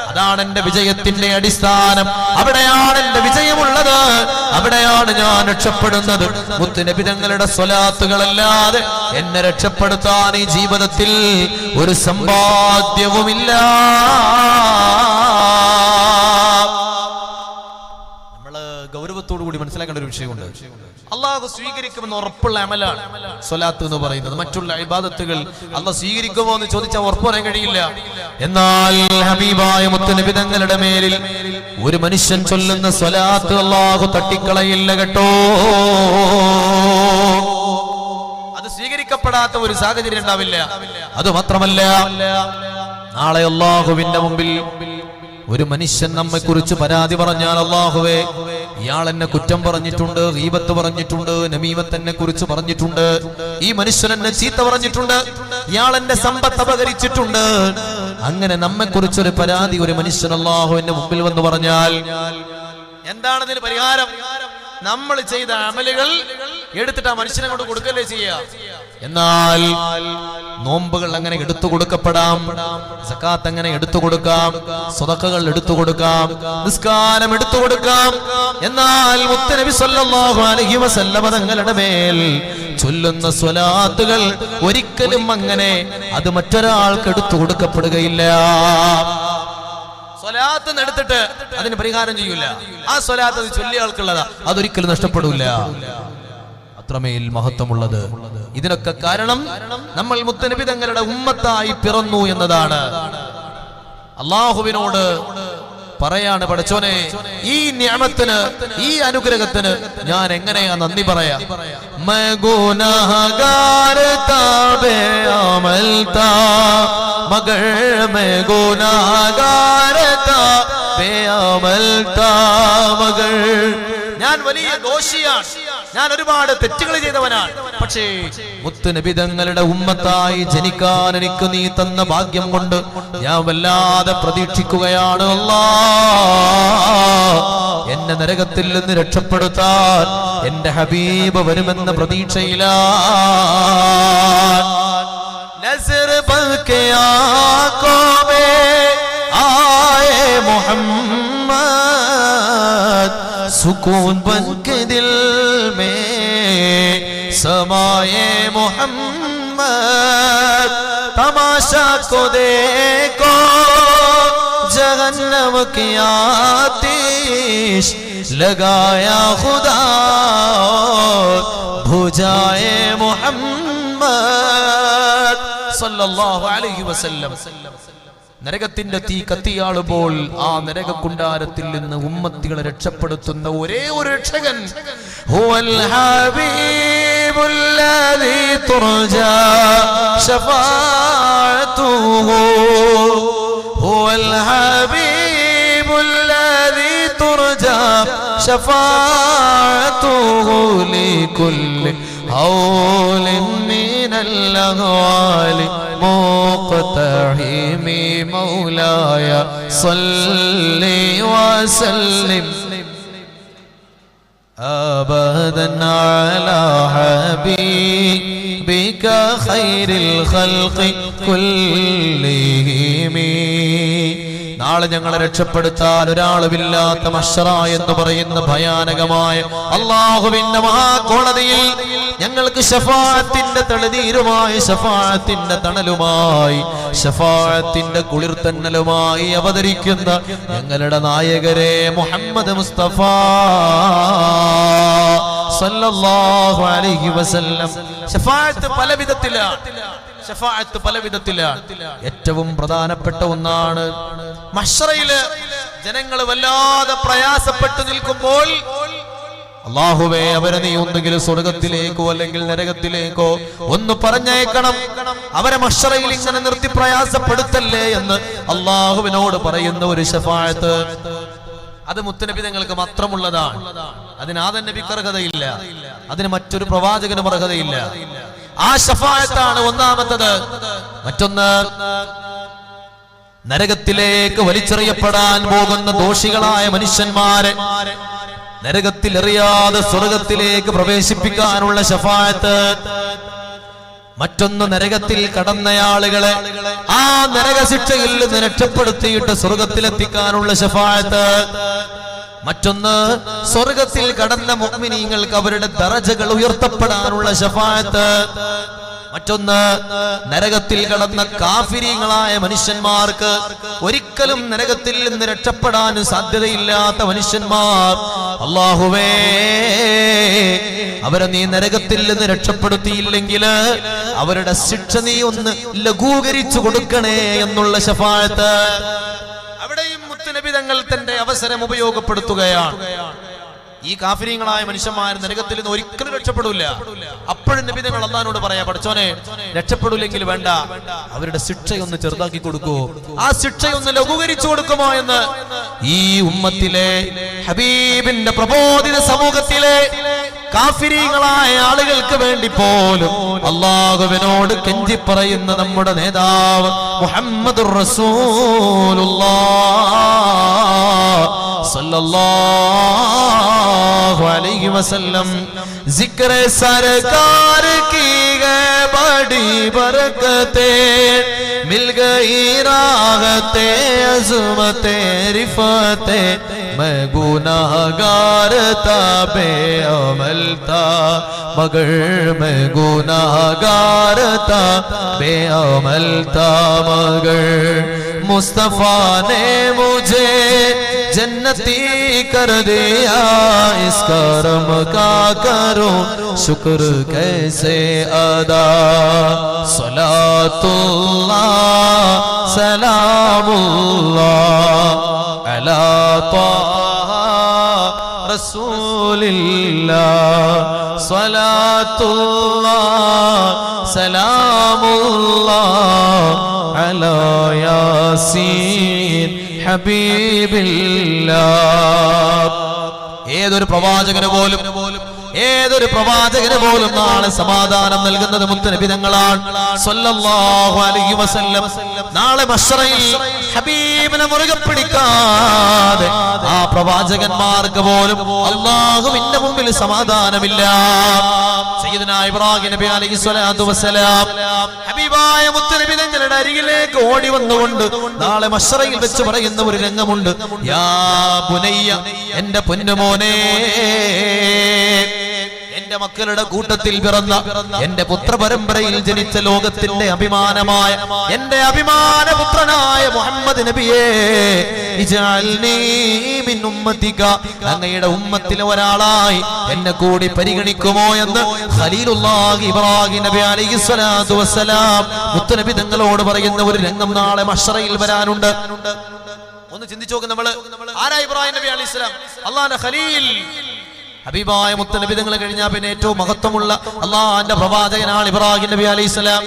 അതാണ് എന്റെ വിജയത്തിന്റെ അടിസ്ഥാനം. അവിടെയാണ് എന്റെ വിജയമുള്ളത്, അവിടെയാണ് ഞാൻ രക്ഷപ്പെടുന്നത്. മുത്തുനബി തങ്ങളുടെ സ്വലാത്തുകളല്ലാതെ എന്നെ രക്ഷപ്പെടുത്താൻ ഈ ജീവിതത്തിൽ ഒരു സമ്പാദ്യവുമില്ല. ഗൗരവത്തോടു കൂടി മനസ്സിലാക്കേണ്ട ഒരു വിഷയമുണ്ട്. അള്ളാഹു സ്വീകരിക്കുമെന്ന് ഉറപ്പുള്ള അമലാണ് സ്വലാത്ത് എന്ന് പറയുന്നത്. മറ്റുള്ള ഇബാദത്തുകൾ അള്ളാഹ് സ്വീകരിക്കുമോ എന്ന് ചോദിച്ചാൽ ഉറപ്പ് പറയാൻ കഴിയില്ല. എന്നാൽ ഹബീബായ മുത്തുനബി തങ്ങളുടെ മേലിൽ ഒരു മനുഷ്യൻ ചൊല്ലുന്ന സ്വലാത്ത് അള്ളാഹു തട്ടിക്കളയില്ല കേട്ടോ. അത് സ്വീകരിക്കപ്പെടാത്ത ഒരു സാഹചര്യം ഉണ്ടാവില്ല. അത് മാത്രമല്ല, നാളെ അള്ളാഹുവിന്റെ മുമ്പിൽ ഒരു മനുഷ്യൻ നമ്മെ കുറിച്ച് പരാതി പറഞ്ഞാൽ, അല്ലാഹുവേ ഇയാൾ എന്നെ കുറ്റം പറഞ്ഞിട്ടുണ്ട്, ഗീബത്ത് പറഞ്ഞിട്ടുണ്ട്, നമീമത്ത് എന്നെ കുറിച്ച് പറഞ്ഞിട്ടുണ്ട്, ഈ മനുഷ്യൻ എന്നെ ചീത്ത പറഞ്ഞിട്ടുണ്ട്, ഇയാൾ എന്റെ സമ്പത്ത് അപഹരിച്ചിട്ടുണ്ട്, അങ്ങനെ നമ്മെ കുറിച്ചൊരു പരാതി ഒരു മനുഷ്യൻ അല്ലാഹുവിന്റെ മുമ്പിൽ വന്ന് പറഞ്ഞാൽ എന്താണ് ഇതിന് പരിഹാരം? നമ്മൾ ചെയ്ത അമലുകൾ എടുത്തിട്ട് ആ മനുഷ്യനെ കൊണ്ട് കൊടുക്കല്ലേ ചെയ്യുക. എന്നാൽ നോമ്പുകൾ അങ്ങനെ എടുത്തു കൊടുക്കപ്പെടാം, സക്കാത്ത് അങ്ങനെ എടുത്തു കൊടുക്കാം, സദഖകൾ എടുത്തു കൊടുക്കാം, നിസ്കാരം എടുത്തു കൊടുക്കാം. എന്നാൽ മുത്തുനബി സല്ലല്ലാഹു അലൈഹി വസല്ലം തങ്ങളുടെ മേൽ ചൊല്ലുന്ന സ്വലാത്തുകൾ ഒരിക്കലും അങ്ങനെ അത് മറ്റൊരാൾക്ക് എടുത്തു കൊടുക്കപ്പെടുകയില്ല. സ്വലാത്ത് എടുത്തിട്ട് അതിന് പരിഹാരം ചെയ്യൂല. ആ സ്വലാത്ത് അത് ചൊല്ലിയ ആൾക്കുള്ളതാ, അതൊരിക്കലും നഷ്ടപ്പെടൂല. അത്രമേൽ മഹത്വമുള്ളത്. ഇതിനൊക്കെ കാരണം നമ്മൾ മുത്തുനബി തങ്ങളുടെ ഉമ്മത്തായി പിറന്നു എന്നതാണ്. അല്ലാഹുവിനോട് പറയാണ്, പടച്ചോനെ ഈ നിഅമത്തിന്, ഈ അനുഗ്രഹത്തിന് ഞാൻ എങ്ങനെയാ നന്ദി പറയാ? मैं गुनाहगार था बेअमल था, मगर मैं गुनाहगार था പേയമൽത്താമകൾ. ഞാൻ വലിയ ദോഷിയാണ്, ഞാൻ ഒരുപാട് തെറ്റുകൾ ചെയ്തവനാണ്. പക്ഷേ മുത്തുനബി തങ്ങളുടെ ഉമ്മത്തായി ജനിക്കാൻ എനിക്ക് നീ തന്ന ഭാഗ്യം കൊണ്ട് ഞാൻ വല്ലാതെ പ്രതീക്ഷിക്കുകയാണ്. അല്ലാഹ് എന്നെ നരകത്തിൽ നിന്ന് രക്ഷപ്പെടുത്താൻ എന്റെ ഹബീബ് വരുമെന്ന പ്രതീക്ഷയിലാണ്. നസർ ബൽകെ ആഖോ മേ ആയേ മുഹമ്മദ്, സുകൂൻ ബൻകെ ദിൽ മേ समाए मोहम्मद, तमाशा को देखो जहन्नम की आतिश लगाया खुदा भुजाए मोहम्मद सल्लल्लाहु अलैहि वसल्लम. നരകത്തിന്റെ തീ കത്തിയാളുമ്പോൾ ആ നരകകുണ്ടാരത്തിൽ നിന്ന് ഉമ്മത്തികളെ രക്ഷപ്പെടുത്തുന്ന ഒരേ ഒരു രക്ഷകൻ ഹുവൽ ഹബീബുല്ലദീ തുർജാ ശഫാഅതുഹു, ഹുവൽ ഹബീബുല്ലദീ തുർജാ ശഫാഅതുഹു ലികുല്ലി ഹൗലിൻ മിനൽ അഹ്വാലി مقتحم مولاي صل وسلم أبدا على حبيبك خير الخلق كلهم. നാളെ ഞങ്ങളെ രക്ഷപ്പെടുത്താൻ ഒരാളുമില്ലാത്ത മഹ്ശറ എന്ന് പറയുന്ന ഭയാനകമായ അല്ലാഹുവിന്റെ മഹാകോടതിയിൽ ഞങ്ങൾക്ക് ശഫാഅത്തിന്റെ തണലീരുമായി, ശഫാഅത്തിന്റെ തണലുമായി, ശഫാഅത്തിന്റെ കുളിർത്തന്നലുമായി അവതരിക്കുന്ന ഞങ്ങളുടെ നായകരെ മുഹമ്മദ് മുസ്തഫ സല്ലല്ലാഹു അലൈഹി വസല്ലം. ശഫാഅത്ത് പല വിധത്തിലാണ്, ശഫാഅത്ത് പല വിധത്തിലാണ്. ഏറ്റവും പ്രധാനപ്പെട്ട ഒന്നാണ് മഹ്ശറയില് ജനങ്ങൾ വല്ലാതെ പ്രയാസപ്പെട്ടു നിൽക്കുമ്പോൾ അല്ലാഹുവേ അവരെ നീ ഒന്നുകിൽ സ്വർഗത്തിലേക്കോ അല്ലെങ്കിൽ നരകത്തിലേക്കോ ഒന്ന് പറഞ്ഞയക്കണം, അവരെ മഹ്ശറയിൽ ഇങ്ങനെ നിർത്തി പ്രയാസപ്പെടുത്തല്ലേ എന്ന് അല്ലാഹുവിനോട് പറയുന്ന ഒരു ശഫാഅത്ത്. അത് മുത്തുനബി തങ്ങൾക്ക് മാത്രമുള്ളതാണ്. അതിന് ആദം നബിക്ക് അർഹതയില്ല, അതിന് മറ്റൊരു പ്രവാചകനും അർഹതയില്ല. ആ ശഫാഅത്താണ് ഒന്നാമത്തത്. മറ്റൊന്ന്, നരകത്തിലേക്ക് വലിച്ചെറിയപ്പെടാൻ പോകുന്ന ദോഷികളായ മനുഷ്യന്മാരെ നരകത്തിൽ എറിയാതെ സ്വർഗത്തിലേക്ക് പ്രവേശിപ്പിക്കാനുള്ള ശഫാഅത്ത്. മറ്റൊന്ന്, നരകത്തിൽ കടന്നയാളുകളെ ആ നരകശിക്ഷയിൽ നിന്ന് രക്ഷപ്പെടുത്തിയിട്ട് സ്വർഗത്തിലെത്തിക്കാനുള്ള ശഫാഅത്ത്. മറ്റൊന്ന്, സ്വർഗത്തിൽ കടന്ന മുഅ്മിനീങ്ങൾക്ക് അവരുടെ ദറജകൾ ഉയർത്തപ്പെടാനുള്ള ശഫാഅത്ത്. മറ്റൊന്ന്, നരകത്തിൽ കടന്ന കാഫിരീങ്ങളായ മനുഷ്യന്മാർക്ക് ഒരിക്കലും നരകത്തിൽ നിന്ന് രക്ഷപ്പെടാൻ സാധ്യതയില്ലാത്ത മനുഷ്യന്മാർ, അല്ലാഹുവേ അവരെ നീ നരകത്തിൽ നിന്ന് രക്ഷപ്പെടുത്തിയില്ലെങ്കിൽ അവരുടെ ശിക്ഷ നീ ഒന്ന് ലഘൂകരിച്ചു കൊടുക്കണേ എന്നുള്ള ശഫാഅത്ത്. അവിടെയും മുത്തുനബി തങ്ങൾ തന്റെ അവസരം ഉപയോഗപ്പെടുത്തുകയാണ്. ഈ കാഫിരീങ്ങളായ മനുഷ്യന്മാർ നരകത്തിൽ നിന്ന് ഒരിക്കലും രക്ഷപ്പെടില്ല. അപ്പോഴും നബി തങ്ങൾ അല്ലാഹുവിനോട് പറയാ, പഠിച്ചോനെ രക്ഷപ്പെടില്ലെങ്കിൽ വേണ്ട, അവരുടെ ശിക്ഷയൊന്ന് ചെറുതാക്കി കൊടുക്കൂ, ആ ശിക്ഷയൊന്ന് ലഘൂകരിച്ചു കൊടുക്കുമോ എന്ന് ഈ ഉമ്മത്തിലെ ഹബീബിന്റെ പ്രബോധിത സമൂഹത്തിലെ കാഫിരീങ്ങളായ ആളുകൾക്ക് വേണ്ടി പോലും അല്ലാഹുവിനോട് കെഞ്ചി പറയുന്ന നമ്മുടെ നേതാവ് മുഹമ്മദുർ റസൂലുള്ളാഹ് सल्लल्लाहु अलैहि वसल्लम. जिक्र सरकार की गए बड़ी बरकते, मिल गई राहते अज़मते रिफते, मैं गुनाहगार था बेअमल था मगर मैं गुनाहगार था बेअमल था मगर मुस्तफा ने मुझे जन्नती कर दिया, इस करम का करो शुक्र कैसे अदा. सलातुल्लाह सलामुल्लाह अला ताहा रसूलिल्लाह, सलातुल्लाह सलामुल्लाह अला यासीन ഹബീബില്ലാഹ്. ഏതൊരു പ്രവാചകന് പോലും നാളെ സമാധാനം നൽകുന്നത് മുത്തുനബി തങ്ങളാണ് സ്വല്ലല്ലാഹു അലൈഹി വസല്ലം. നാളെ മഹ്ശറയിൽ ഹബീബിനെ മുറുകെ പിടിക്കാതെ ആ പ്രവാചകന്മാർക്ക് പോലും അല്ലാഹുവിന്റെ മുമ്പിൽ സമാധാനമില്ല. സയ്യിദുനാ ഇബ്രാഹിം നബി അലൈഹി സ്വലാത്തു വസ്സലാം ഹബീബായ മുത്തുനബി തങ്ങളുടെ അരികിലേക്ക് ഓടി വന്നുകൊണ്ട് നാളെ മഹ്ശറയിൽ വെച്ച് പറയുന്ന ഒരു രംഗമുണ്ട്. യാ ബുനയ്യ, എന്റെ പൊന്നുമോനെ, എന്റെ മക്കളുടെ കൂട്ടത്തിൽ പിറന്ന എന്റെ പുത്രപരമ്പരയിൽ ജനിച്ച ലോകത്തിന്റെ അഭിമാനമായ എന്റെ അഭിമാനപുത്രനായ മുഹമ്മദ് നബിയേ, ഇജഅൽനീ മിൻ ഉമ്മതിക, അങ്ങയുടെ ഉമ്മത്തിലെ ഒരാളായി എന്നെ കൂടി പരിഗണിക്കുമോ എന്ന് ഖലീലുല്ലാഹി ഇബ്രാഹിം നബി അലൈഹി സ്വലാത്തു വസ്സലാം മുത്തുനബി തങ്ങളോട് പറയുന്ന ഒരു രംഗം നാളെ മഹ്ശറയിൽ വരാനുണ്ട്. ഒന്ന് ചിന്തിച്ചു നോക്ക്. നമ്മള് ആരാ ഇബ്രാഹിം നബി അലൈഹി സ്വലാം? അല്ലാഹുവിന്റെ ഖലീൽ. ഹബീബായ മുത്തുനബി തങ്ങൾ കഴിഞ്ഞാൽ പിന്നെ ഏറ്റവും മഹത്വമുള്ള അല്ലാഹുവിന്റെ പ്രവാചകനാണ് ഇബ്രാഹിം നബി അലൈഹിസ്സലാം.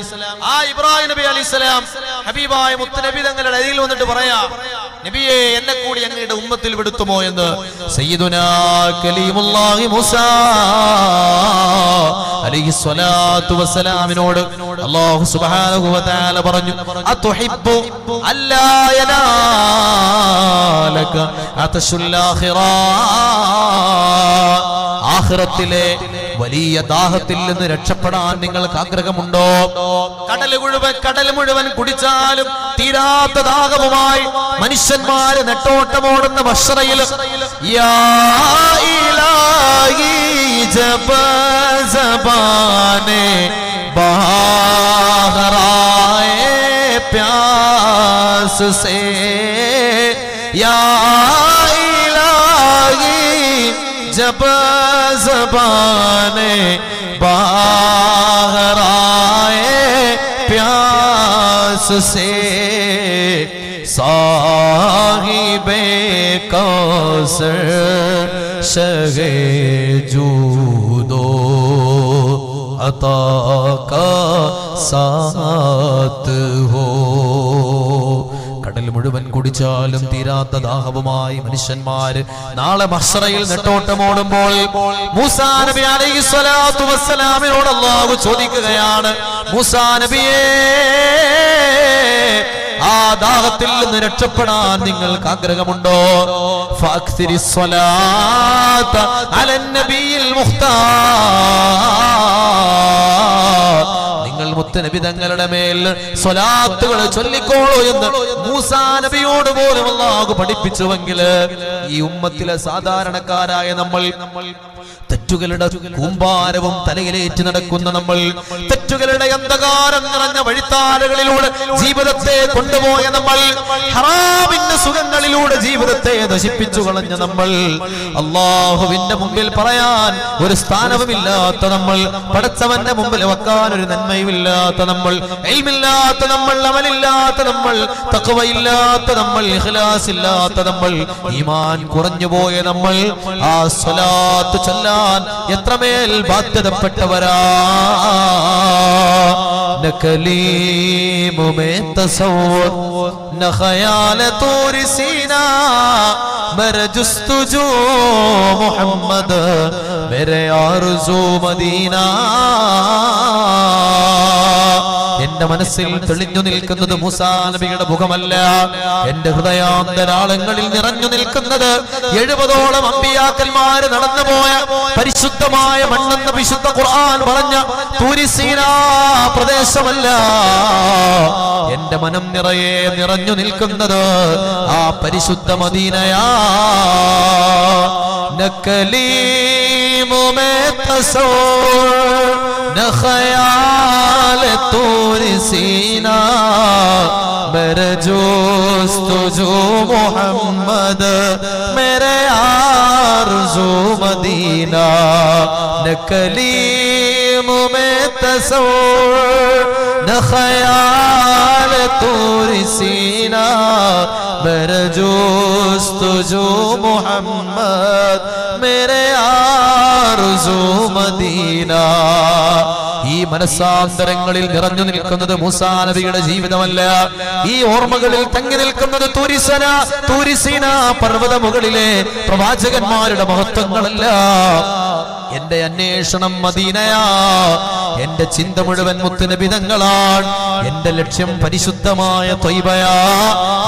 ആ ഇബ്രാഹിം നബി അലൈഹിസ്സലാം ഹബീബായ മുത്തുനബി തങ്ങളുടെ അരികിൽ വന്നിട്ട് പറയാ, നബിയെ, എന്നെ കൂടി അങ്ങയുടെ ഉമ്മത്തിൽ വിടുത്തുമോ എന്ന്. സയ്യിദുനാ കലീമുല്ലാഹി മൂസാ അലൈഹിസ്സലാത്തു വസ്സലാമിനോട് അല്ലാഹു സുബ്ഹാനഹു വ തആല പറഞ്ഞു, അതുഹിബ്ബു അല്ലാ യനാലക അതശുൽ ആഖിറാ, ആഖിറത്തിലെ വലിയ ദാഹത്തിൽ നിന്ന് രക്ഷപ്പെടാൻ നിങ്ങൾക്ക് ആഗ്രഹമുണ്ടോ? കടൽ മുഴുവൻ കുടിച്ചാലും തീരാത്ത ദാഹവുമായി മനുഷ്യന്മാര് നെട്ടോട്ടമോടുന്ന മഹ്ശറയിൽ യാ ഇലാഹി ജബ സബാനെ ബഹറാए प्यास से, या इलाही जब ज़बाने बहराए प्यास से, साहिबे कौसर शगे जूदो अता का साथ हो. കടൽ മുഴുവൻ കുടിച്ചാലും തീരാത്ത ദാഹവുമായി മനുഷ്യന്മാര് നാളെ മഹ്ശറയിൽ നെട്ടോട്ടമോടുമ്പോൾ മൂസാ നബി അലൈഹി സ്വലാത്തു വസ്സലാമിനോട് അല്ലാഹു ചോദിക്കുകയാണ്, മൂസാ നബിയേ, ആ ദാഹത്തിൽ നിന്ന് രക്ഷപ്പെടാൻ നിങ്ങൾക്ക് ആഗ്രഹമുണ്ടോ? ഫഅക്സിരിസ് സ്വലാത്ത അലൻ നബിയിൽ മുഖ്താർ, നിങ്ങൾ മുത്തുനബി തങ്ങളുടെ മേൽ സ്വലാത്തുകൾ ചൊല്ലിക്കോളൂ എന്ന് മൂസാ നബിയോട് പോലും അല്ലാഹു പഠിപ്പിച്ചുവെങ്കിൽ ഈ ഉമ്മത്തിലെ സാധാരണക്കാരായ നമ്മൾ, തെറ്റുകളുടെ കൂമ്പാരവും തലയിലേറ്റ് നടക്കുന്ന നമ്മൾ, തെറ്റുകളുടെ അന്ധകാരം നിറഞ്ഞ വഴിത്താരകളിലൂടെ ജീവിതത്തെ കൊണ്ടുപോയ നമ്മൾ, ഹറാമിന്റെ സുഖങ്ങളിലൂടെ ജീവിതത്തെ നശിപ്പിച്ചു കളഞ്ഞ നമ്മൾ, അല്ലാഹുവിന്റെ മുമ്പിൽ പറയാൻ ഒരു സ്ഥാനവുമില്ലാത്ത നമ്മൾ, പടച്ചവന്റെ മുമ്പിൽ വെക്കാൻ ഒരു നന്മയുമില്ലാത്ത നമ്മൾ, ഇൽമില്ലാത്ത നമ്മൾ, അമലില്ലാത്ത നമ്മൾ, തഖ്വയില്ലാത്ത നമ്മൾ, ഇഖ്ലാസ് ഇല്ലാത്ത നമ്മൾ, ഈമാൻ കുറഞ്ഞുപോയ നമ്മൾ, ആ സ്വലാത്ത് ചൊല്ലാൻ എത്രമേൽ ബാധ്യതപ്പെട്ടവരാ. നകലീമു മേ തസവ്വുർ ന ഖയാല തൂരി സീനാ मेरे जुस्तुजू मोहम्मद मेरे आरज़ू मदीना. എന്റെ മനസ്സിൽ തെളിഞ്ഞു നിൽക്കുന്നത് മൂസാ നബിയുടെ മുഖമല്ല, എന്റെ ഹൃദയാന്തരാളങ്ങളിൽ നിറഞ്ഞു നിൽക്കുന്നത് 70ഓളം അമ്പിയാക്കന്മാര് നടന്നുപോയ പരിശുദ്ധമായ മണ്ണെന്ന് വിശുദ്ധ ഖുർആൻ പറഞ്ഞ തൂരി സീനാ പ്രദേശമല്ല. എന്റെ മനം നിറയെ നിറഞ്ഞു നിൽക്കുന്നത് ആ പരിശുദ്ധ മദീനയാ. നകലീമു മേ തസവ്വുർ ന ഖയാൽ തൂരി സീനാ मेरे जोस्तुजू मोहम्मद मेरे आरज़ू मदीना. नकलीम में तसव्वुर न ख़याल तूरी सीना मेरे जोस्तुजू मोहम्मद मेरे आरज़ू मदीना. ഈ മനസ്സാന്തരങ്ങളിൽ നിറഞ്ഞു നിൽക്കുന്നത് മൂസാ നബിയുടെ ജീവിതമല്ല. ഈ ഓർമ്മകളിൽ തങ്ങി നിൽക്കുന്നത് തൂരിസീന പർവ്വത മുകളിലെ പ്രവാചകന്മാരുടെ മഹത്വങ്ങളല്ല. എന്റെ അന്വേഷണം മദീനയാ, എന്റെ ചിന്ത മുഴുവൻ മുത്തുനബിതങ്ങളാണ്, എന്റെ ലക്ഷ്യം പരിശുദ്ധമായ ത്വയ്ബയാ.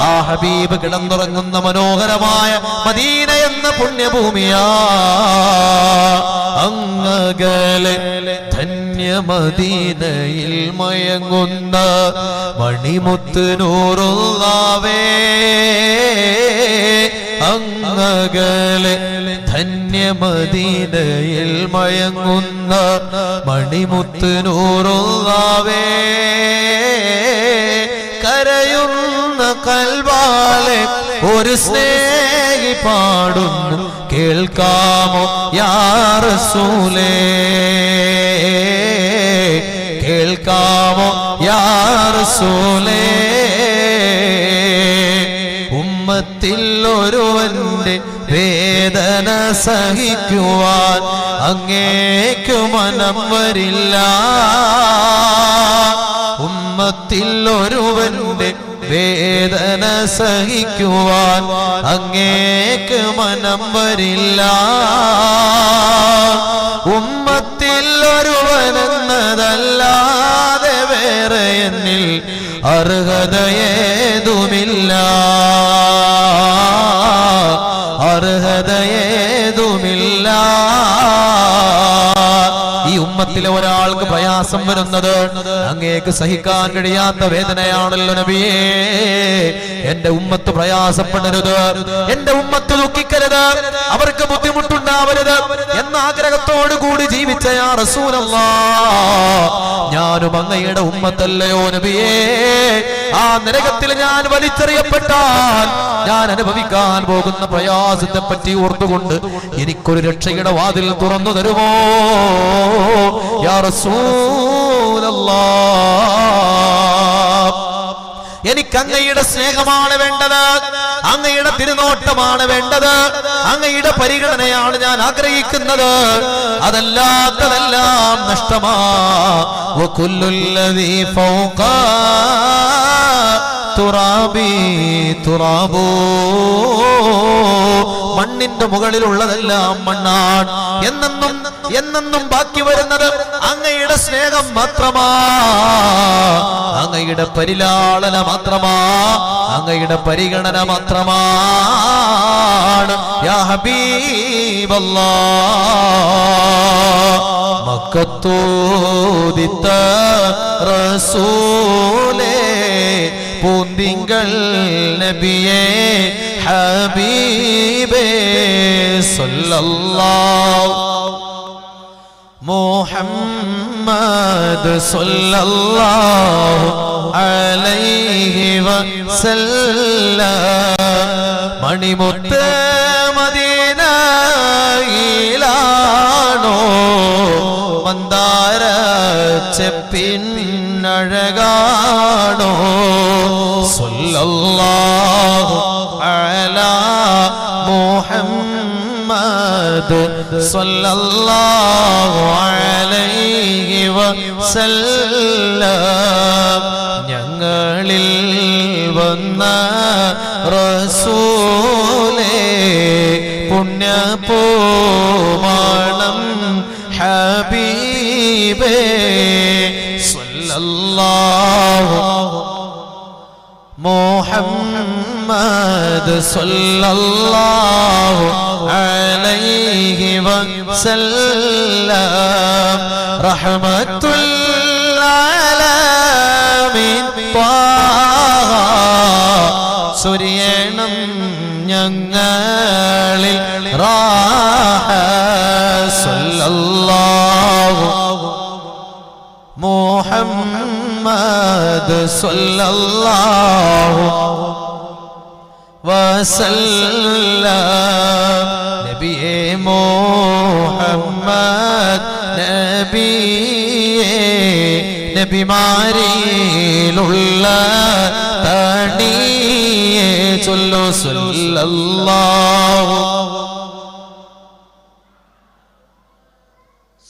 ആ ഹബീബ് കിടന്നുറങ്ങുന്ന മനോഹരമായ മദീന എന്ന പുണ്യഭൂമിയാ. അങ്ങകലെ ധന്യമദീനയിൽ മയങ്ങുന്ന മണിമുത്ത് നൂറുള്ളാവേ, അങ്ങകലെ ധന്യമദീനയിൽ മയങ്ങുന്ന മണിമുത്ത് നൂറുള്ളാവേ, കരയുന്ന കൽവാലെ ഒരു സ്നേഹി പാടുന്നു കേൾക്കാമോ യാ റസൂലേ, കേൾക്കാമോ യാ റസൂലേ. ഉമ്മത്തിൽ ഒരുവന്റെ വേദന സഹിക്കുവാൻ അങ്ങേക്കു മനം വരില്ല. ഉമ്മത്തിൽ ഒരുവന്റെ വേദന സഹിക്കുവാൻ അങ്ങേക്ക് മനം വരില്ല. ഉമ്മത്തിൽ ഒരുവനെന്നതല്ലാതെ വേറെ എന്നിൽ അർഹതയേതുമില്ല, അർഹതയേതുമില്ല. ഈ ഉമ്മത്തിലെ ഒരാൾക്ക് പ്രയാസം വരുന്നത് അങ്ങേക്ക് സഹിക്കാൻ കഴിയാത്ത വേദനയാണല്ലോ നബിയേ. എന്റെ ഉമ്മത്ത് പ്രയാസപ്പെടരുത്, എന്റെ ഉമ്മത്ത് ദുഃഖിക്കരുത്, അവർക്ക് ബുദ്ധിമുട്ടുണ്ടാവരുത് എന്ന ആഗ്രഹത്തോടു കൂടി ജീവിച്ച യാ റസൂലല്ലാഹ്, ഞാനും അങ്ങയുടെ ഉമ്മത്തല്ലയോ നബിയേ. ആ നരകത്തിൽ ഞാൻ വലിച്ചെറിയപ്പെട്ടാൽ ഞാൻ അനുഭവിക്കാൻ പോകുന്ന പ്രയാസത്തെ പറ്റി ഓർത്തുകൊണ്ട് എനിക്കൊരു രക്ഷയുടെ വാതിൽ തുറന്നു തരുമോ യാ റസൂലല്ലാഹ്? എനിക്ക് അങ്ങയുടെ സ്നേഹമാണ് വേണ്ടത്, അങ്ങയുടെ തിരുനോട്ടമാണ് വേണ്ടത്, അങ്ങയുടെ പരിഗണനയാണ് ഞാൻ ആഗ്രഹിക്കുന്നത്. അതല്ലാത്തതെല്ലാം നഷ്ടമാ. വകുല്ലുല്ലദീ ഫൗഖ തുറാബി തുറാബോ, മണ്ണിന്റെ മുകളിലുള്ളതെല്ലാം മണ്ണാണ്. എന്നെന്നും ബാക്കി വരുന്നത് അങ്ങയുടെ സ്നേഹം മാത്രമാ, അങ്ങയുടെ പരിലാളന മാത്രമാ, അങ്ങയുടെ പരിഗണന മാത്രമാണ് യാ ഹബീബല്ലാഹ്. മക്കത്തോദിത്ത റസൂലേ, പൂന്തിങ്കൾ നബിയേ ഹബീബേ സല്ലല്ലാഹു മുഹമ്മദ് സല്ലല്ലാഹു അലൈഹി വസല്ലം. മണിമുത്ത് മദീനയിലാണോ, മന്ദാര ചെപ്പിന്നഴകാണോ, സല്ലല്ലാഹു അലാ മുഹമ്മദ് സല്ലല്ലാഹു അലൈഹി വസല്ലം. ഞങ്ങളിൽ വന്ന റസൂലേ, പുണ്യപൂമാണം ഹബീബേ സല്ലല്ലാഹു മുഹമ്മദ് സല്ലല്ലാഹു അലൈഹി വസല്ലം. റഹ്മത്തുൽ ആലമീൻ ത്വാഹ, സുരിയണം ഞങ്ങളിൽ റാഹ സല്ലല്ലാഹു മുഹമ്മദ് സല്ലല്ലാഹു വസല്ലം. നബിയേ മുഹമ്മദ് നബിയേ, നബിമാരിലുള്ള തണിയേ ചൊല്ലു സല്ലല്ലാഹു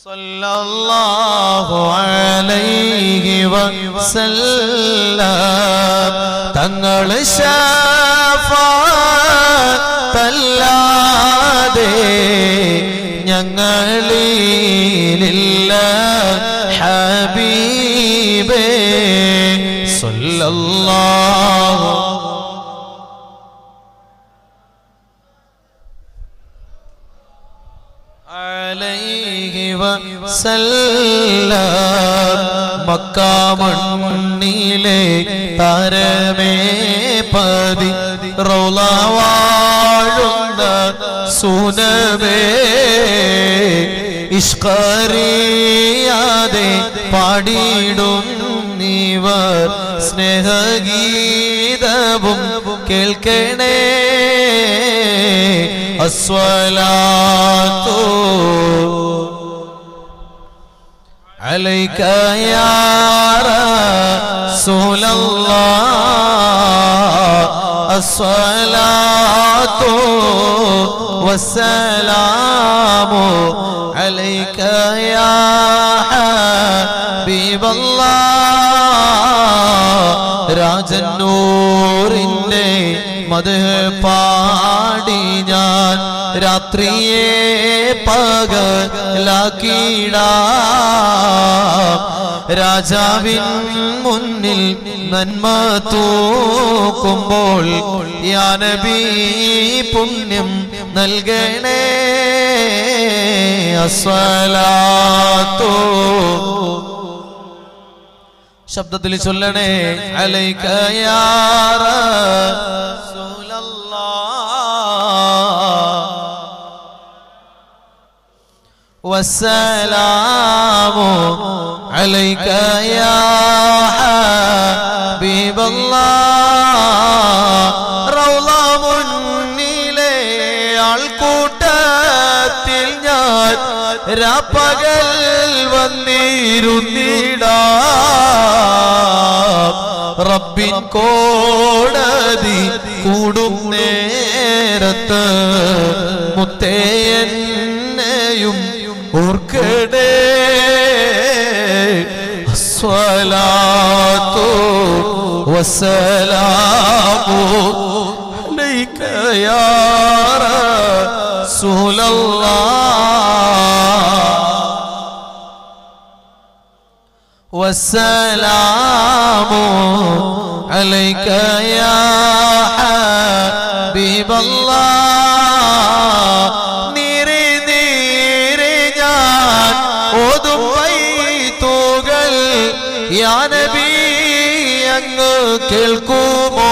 സല്ലല്ലാഹു അലൈഹി വസല്ലം തങ്ങൾ ശഫാഅത്തല്ലാതെ ഞങ്ങളിലില്ല ഹബീബേ സല്ലല്ലാഹു അലൈഹി വസല്ലം മക്ക മണ്ണിലെ താരമേ പതി റൗള വാഴുന്ന സുനബേ ഇഷ്കറിയാതെ പാടിടുന്നിവർ സ്നേഹഗീതവും കേൾക്കണേ അസ്സലാത്തു അലൈക യാ റസൂലല്ലാഹ് അസ്സലാത്തു വസ്സലാമു അലൈക യാ ഹബീബല്ലാഹ് രാജന്നൂറിന്റെ മദ്ഹ് പാടി ഞാൻ രാത്രിയെ പകലാക്കിടാം രാജാവിൻ മുന്നിൽ നന്മ തൂക്കുമ്പോൾ യാ നബി പുണ്യം നൽകണേ അസ്സലാത്തു ശബ്ദത്തിൽ ചൊല്ലണേ അലൈക യാ വസ്സലാമു അലൈക യാ ഹബീബല്ലാഹ് റൗള മുന്നിലെ ആൾക്കൂട്ടത്തിൽ ഞാൻ രാപ്പകൽ വന്നിരുന്നിടാം റബ്ബിൻ കോടതി കൂടും നേരത്ത് മുത്തേയെന്നെയും ഓർക്കണേ അസ്സലാത്തു വസ്സലാമു അലൈക യാ റസൂലല്ലാഹ് വസ്സലാമു അലൈക യാ ഹബീബല്ലാഹ് നീറി നീറി ഞാൻ ഓതും ബൈത്തുകൾ യാ നബി അങ്ങ് കേൾക്കുമോ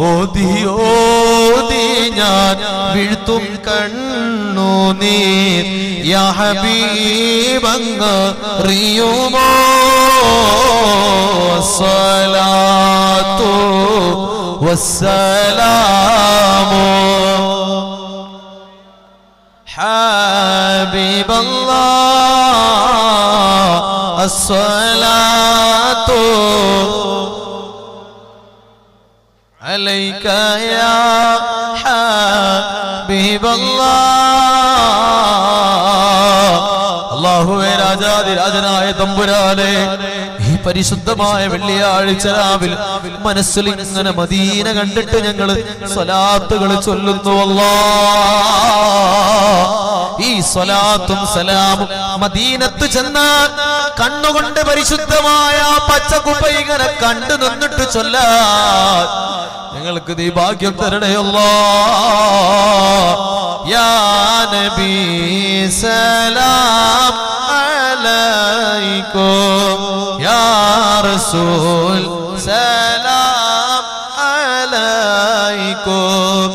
ഓതി ഓതി ഞാൻ വീഴ്ത്തും കണ്ണുനീർ യാ ഹബീബ് അങ്ങ് അറിയുമോ അസ്സലാത്തു വസ്സലാമു ഹബീബല്ലാഹ് അസ്സലാത്തു അലൈക യാ ഹബീബല്ലാഹ് അല്ലാഹുവേ രാജാതിരാജനായ തമ്പുരാനെ ഈ പരിശുദ്ധമായ വെള്ളിയാഴ്ച രാവിൽ മനസ്സിൽ ഇങ്ങനെ മദീന കണ്ടിട്ട് ഞങ്ങൾ സ്വലാത്തുകൾ ചൊല്ലുന്നു അല്ലാഹ് ഈ സ്വലാത്തും സലാമും മദീനത്ത് ചെന്നാൽ കണ്ണുകൊണ്ട് പരിശുദ്ധമായ പച്ചക്കുപ്പ ഇങ്ങനെ കണ്ടു നിന്നിട്ട് ചൊല്ലാൻ ഞങ്ങൾക്ക് നീ ഭാഗ്യം തരണേ അല്ലാഹ് യാ നബി സലാം അലൈക്കും യാ റസൂൽ സലാം അലൈക്കും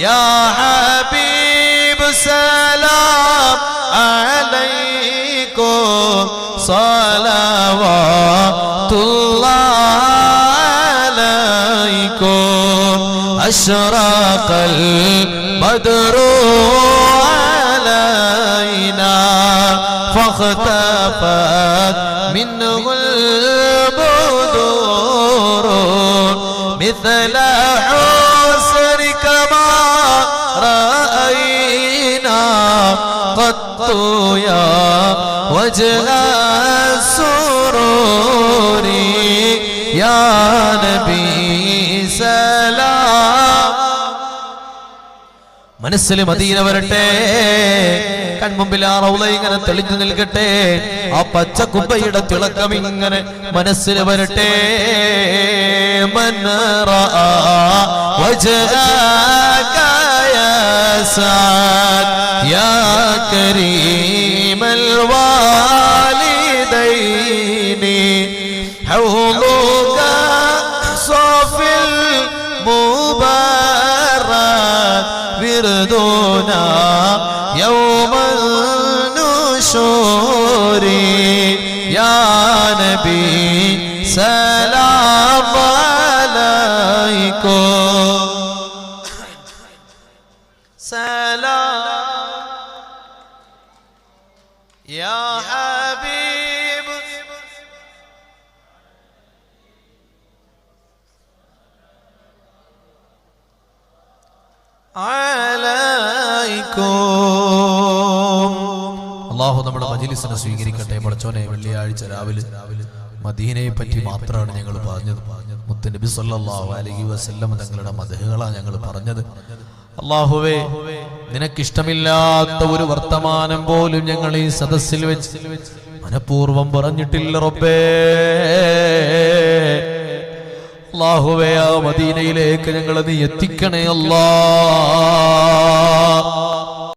യാ ഹബീബ് സലാം അലൈക്കും സ്വലവാത്തുല്ലാഹ് അലൈക്കും അശ്റഖൽ ബദ്റു അലൈനാ فاختفت منه البدور مثل حسنك ما رأينا ഖത്തു യാ വജ്ഹ സുറൂരി യാ നബി സലാം. മനസ്സിൽ മദീന വരട്ടെ, കൺമുമ്പിൽ ആ റൗള ഇങ്ങനെ തെളിഞ്ഞു നിൽക്കട്ടെ, ആ പച്ച കുബ്ബയുടെ തിളക്കം ഇങ്ങനെ മനസ്സിൽ വരട്ടെ. മൻ റആ വജ്ഹക യാ സഅദ് യാ കരീമൽ വാലിദൈനി ഹൗളുക സഫിൽ മുബാറക് വിർദുനാ യൗമ നുശൂരി യാ നബി സലാം അലൈക്കും സലാം യാ ഹബീബ് അലൈക്കും. അല്ലാഹു നമ്മുടെ മജ്‌ലിസിനെ സ്വീകരിക്കട്ടെ. പടച്ചോനെ, വെള്ളിയാഴ്ച രാവിലെ മദീനയെ പറ്റി മാത്രമാണ് ഞങ്ങൾ പറഞ്ഞത്. മുത്ത് നബി സല്ലല്ലാഹു അലൈഹി വസല്ലം തങ്ങളുടെ മദ്ഹുകളാണ് ഞങ്ങൾ പറഞ്ഞത്. അല്ലാഹുവേ, നിനക്കിഷ്ടമില്ലാത്ത ഒരു വർത്തമാനം പോലും ഞങ്ങൾ ഈ സദസ്സിൽ വെച്ച് മനഃപൂർവ്വം പറഞ്ഞിട്ടില്ല റബ്ബേ. അല്ലാഹുവേ, ആ മദീനയിലേക്ക് ഞങ്ങളെ നീ എത്തിക്കണേ അല്ലാഹ്.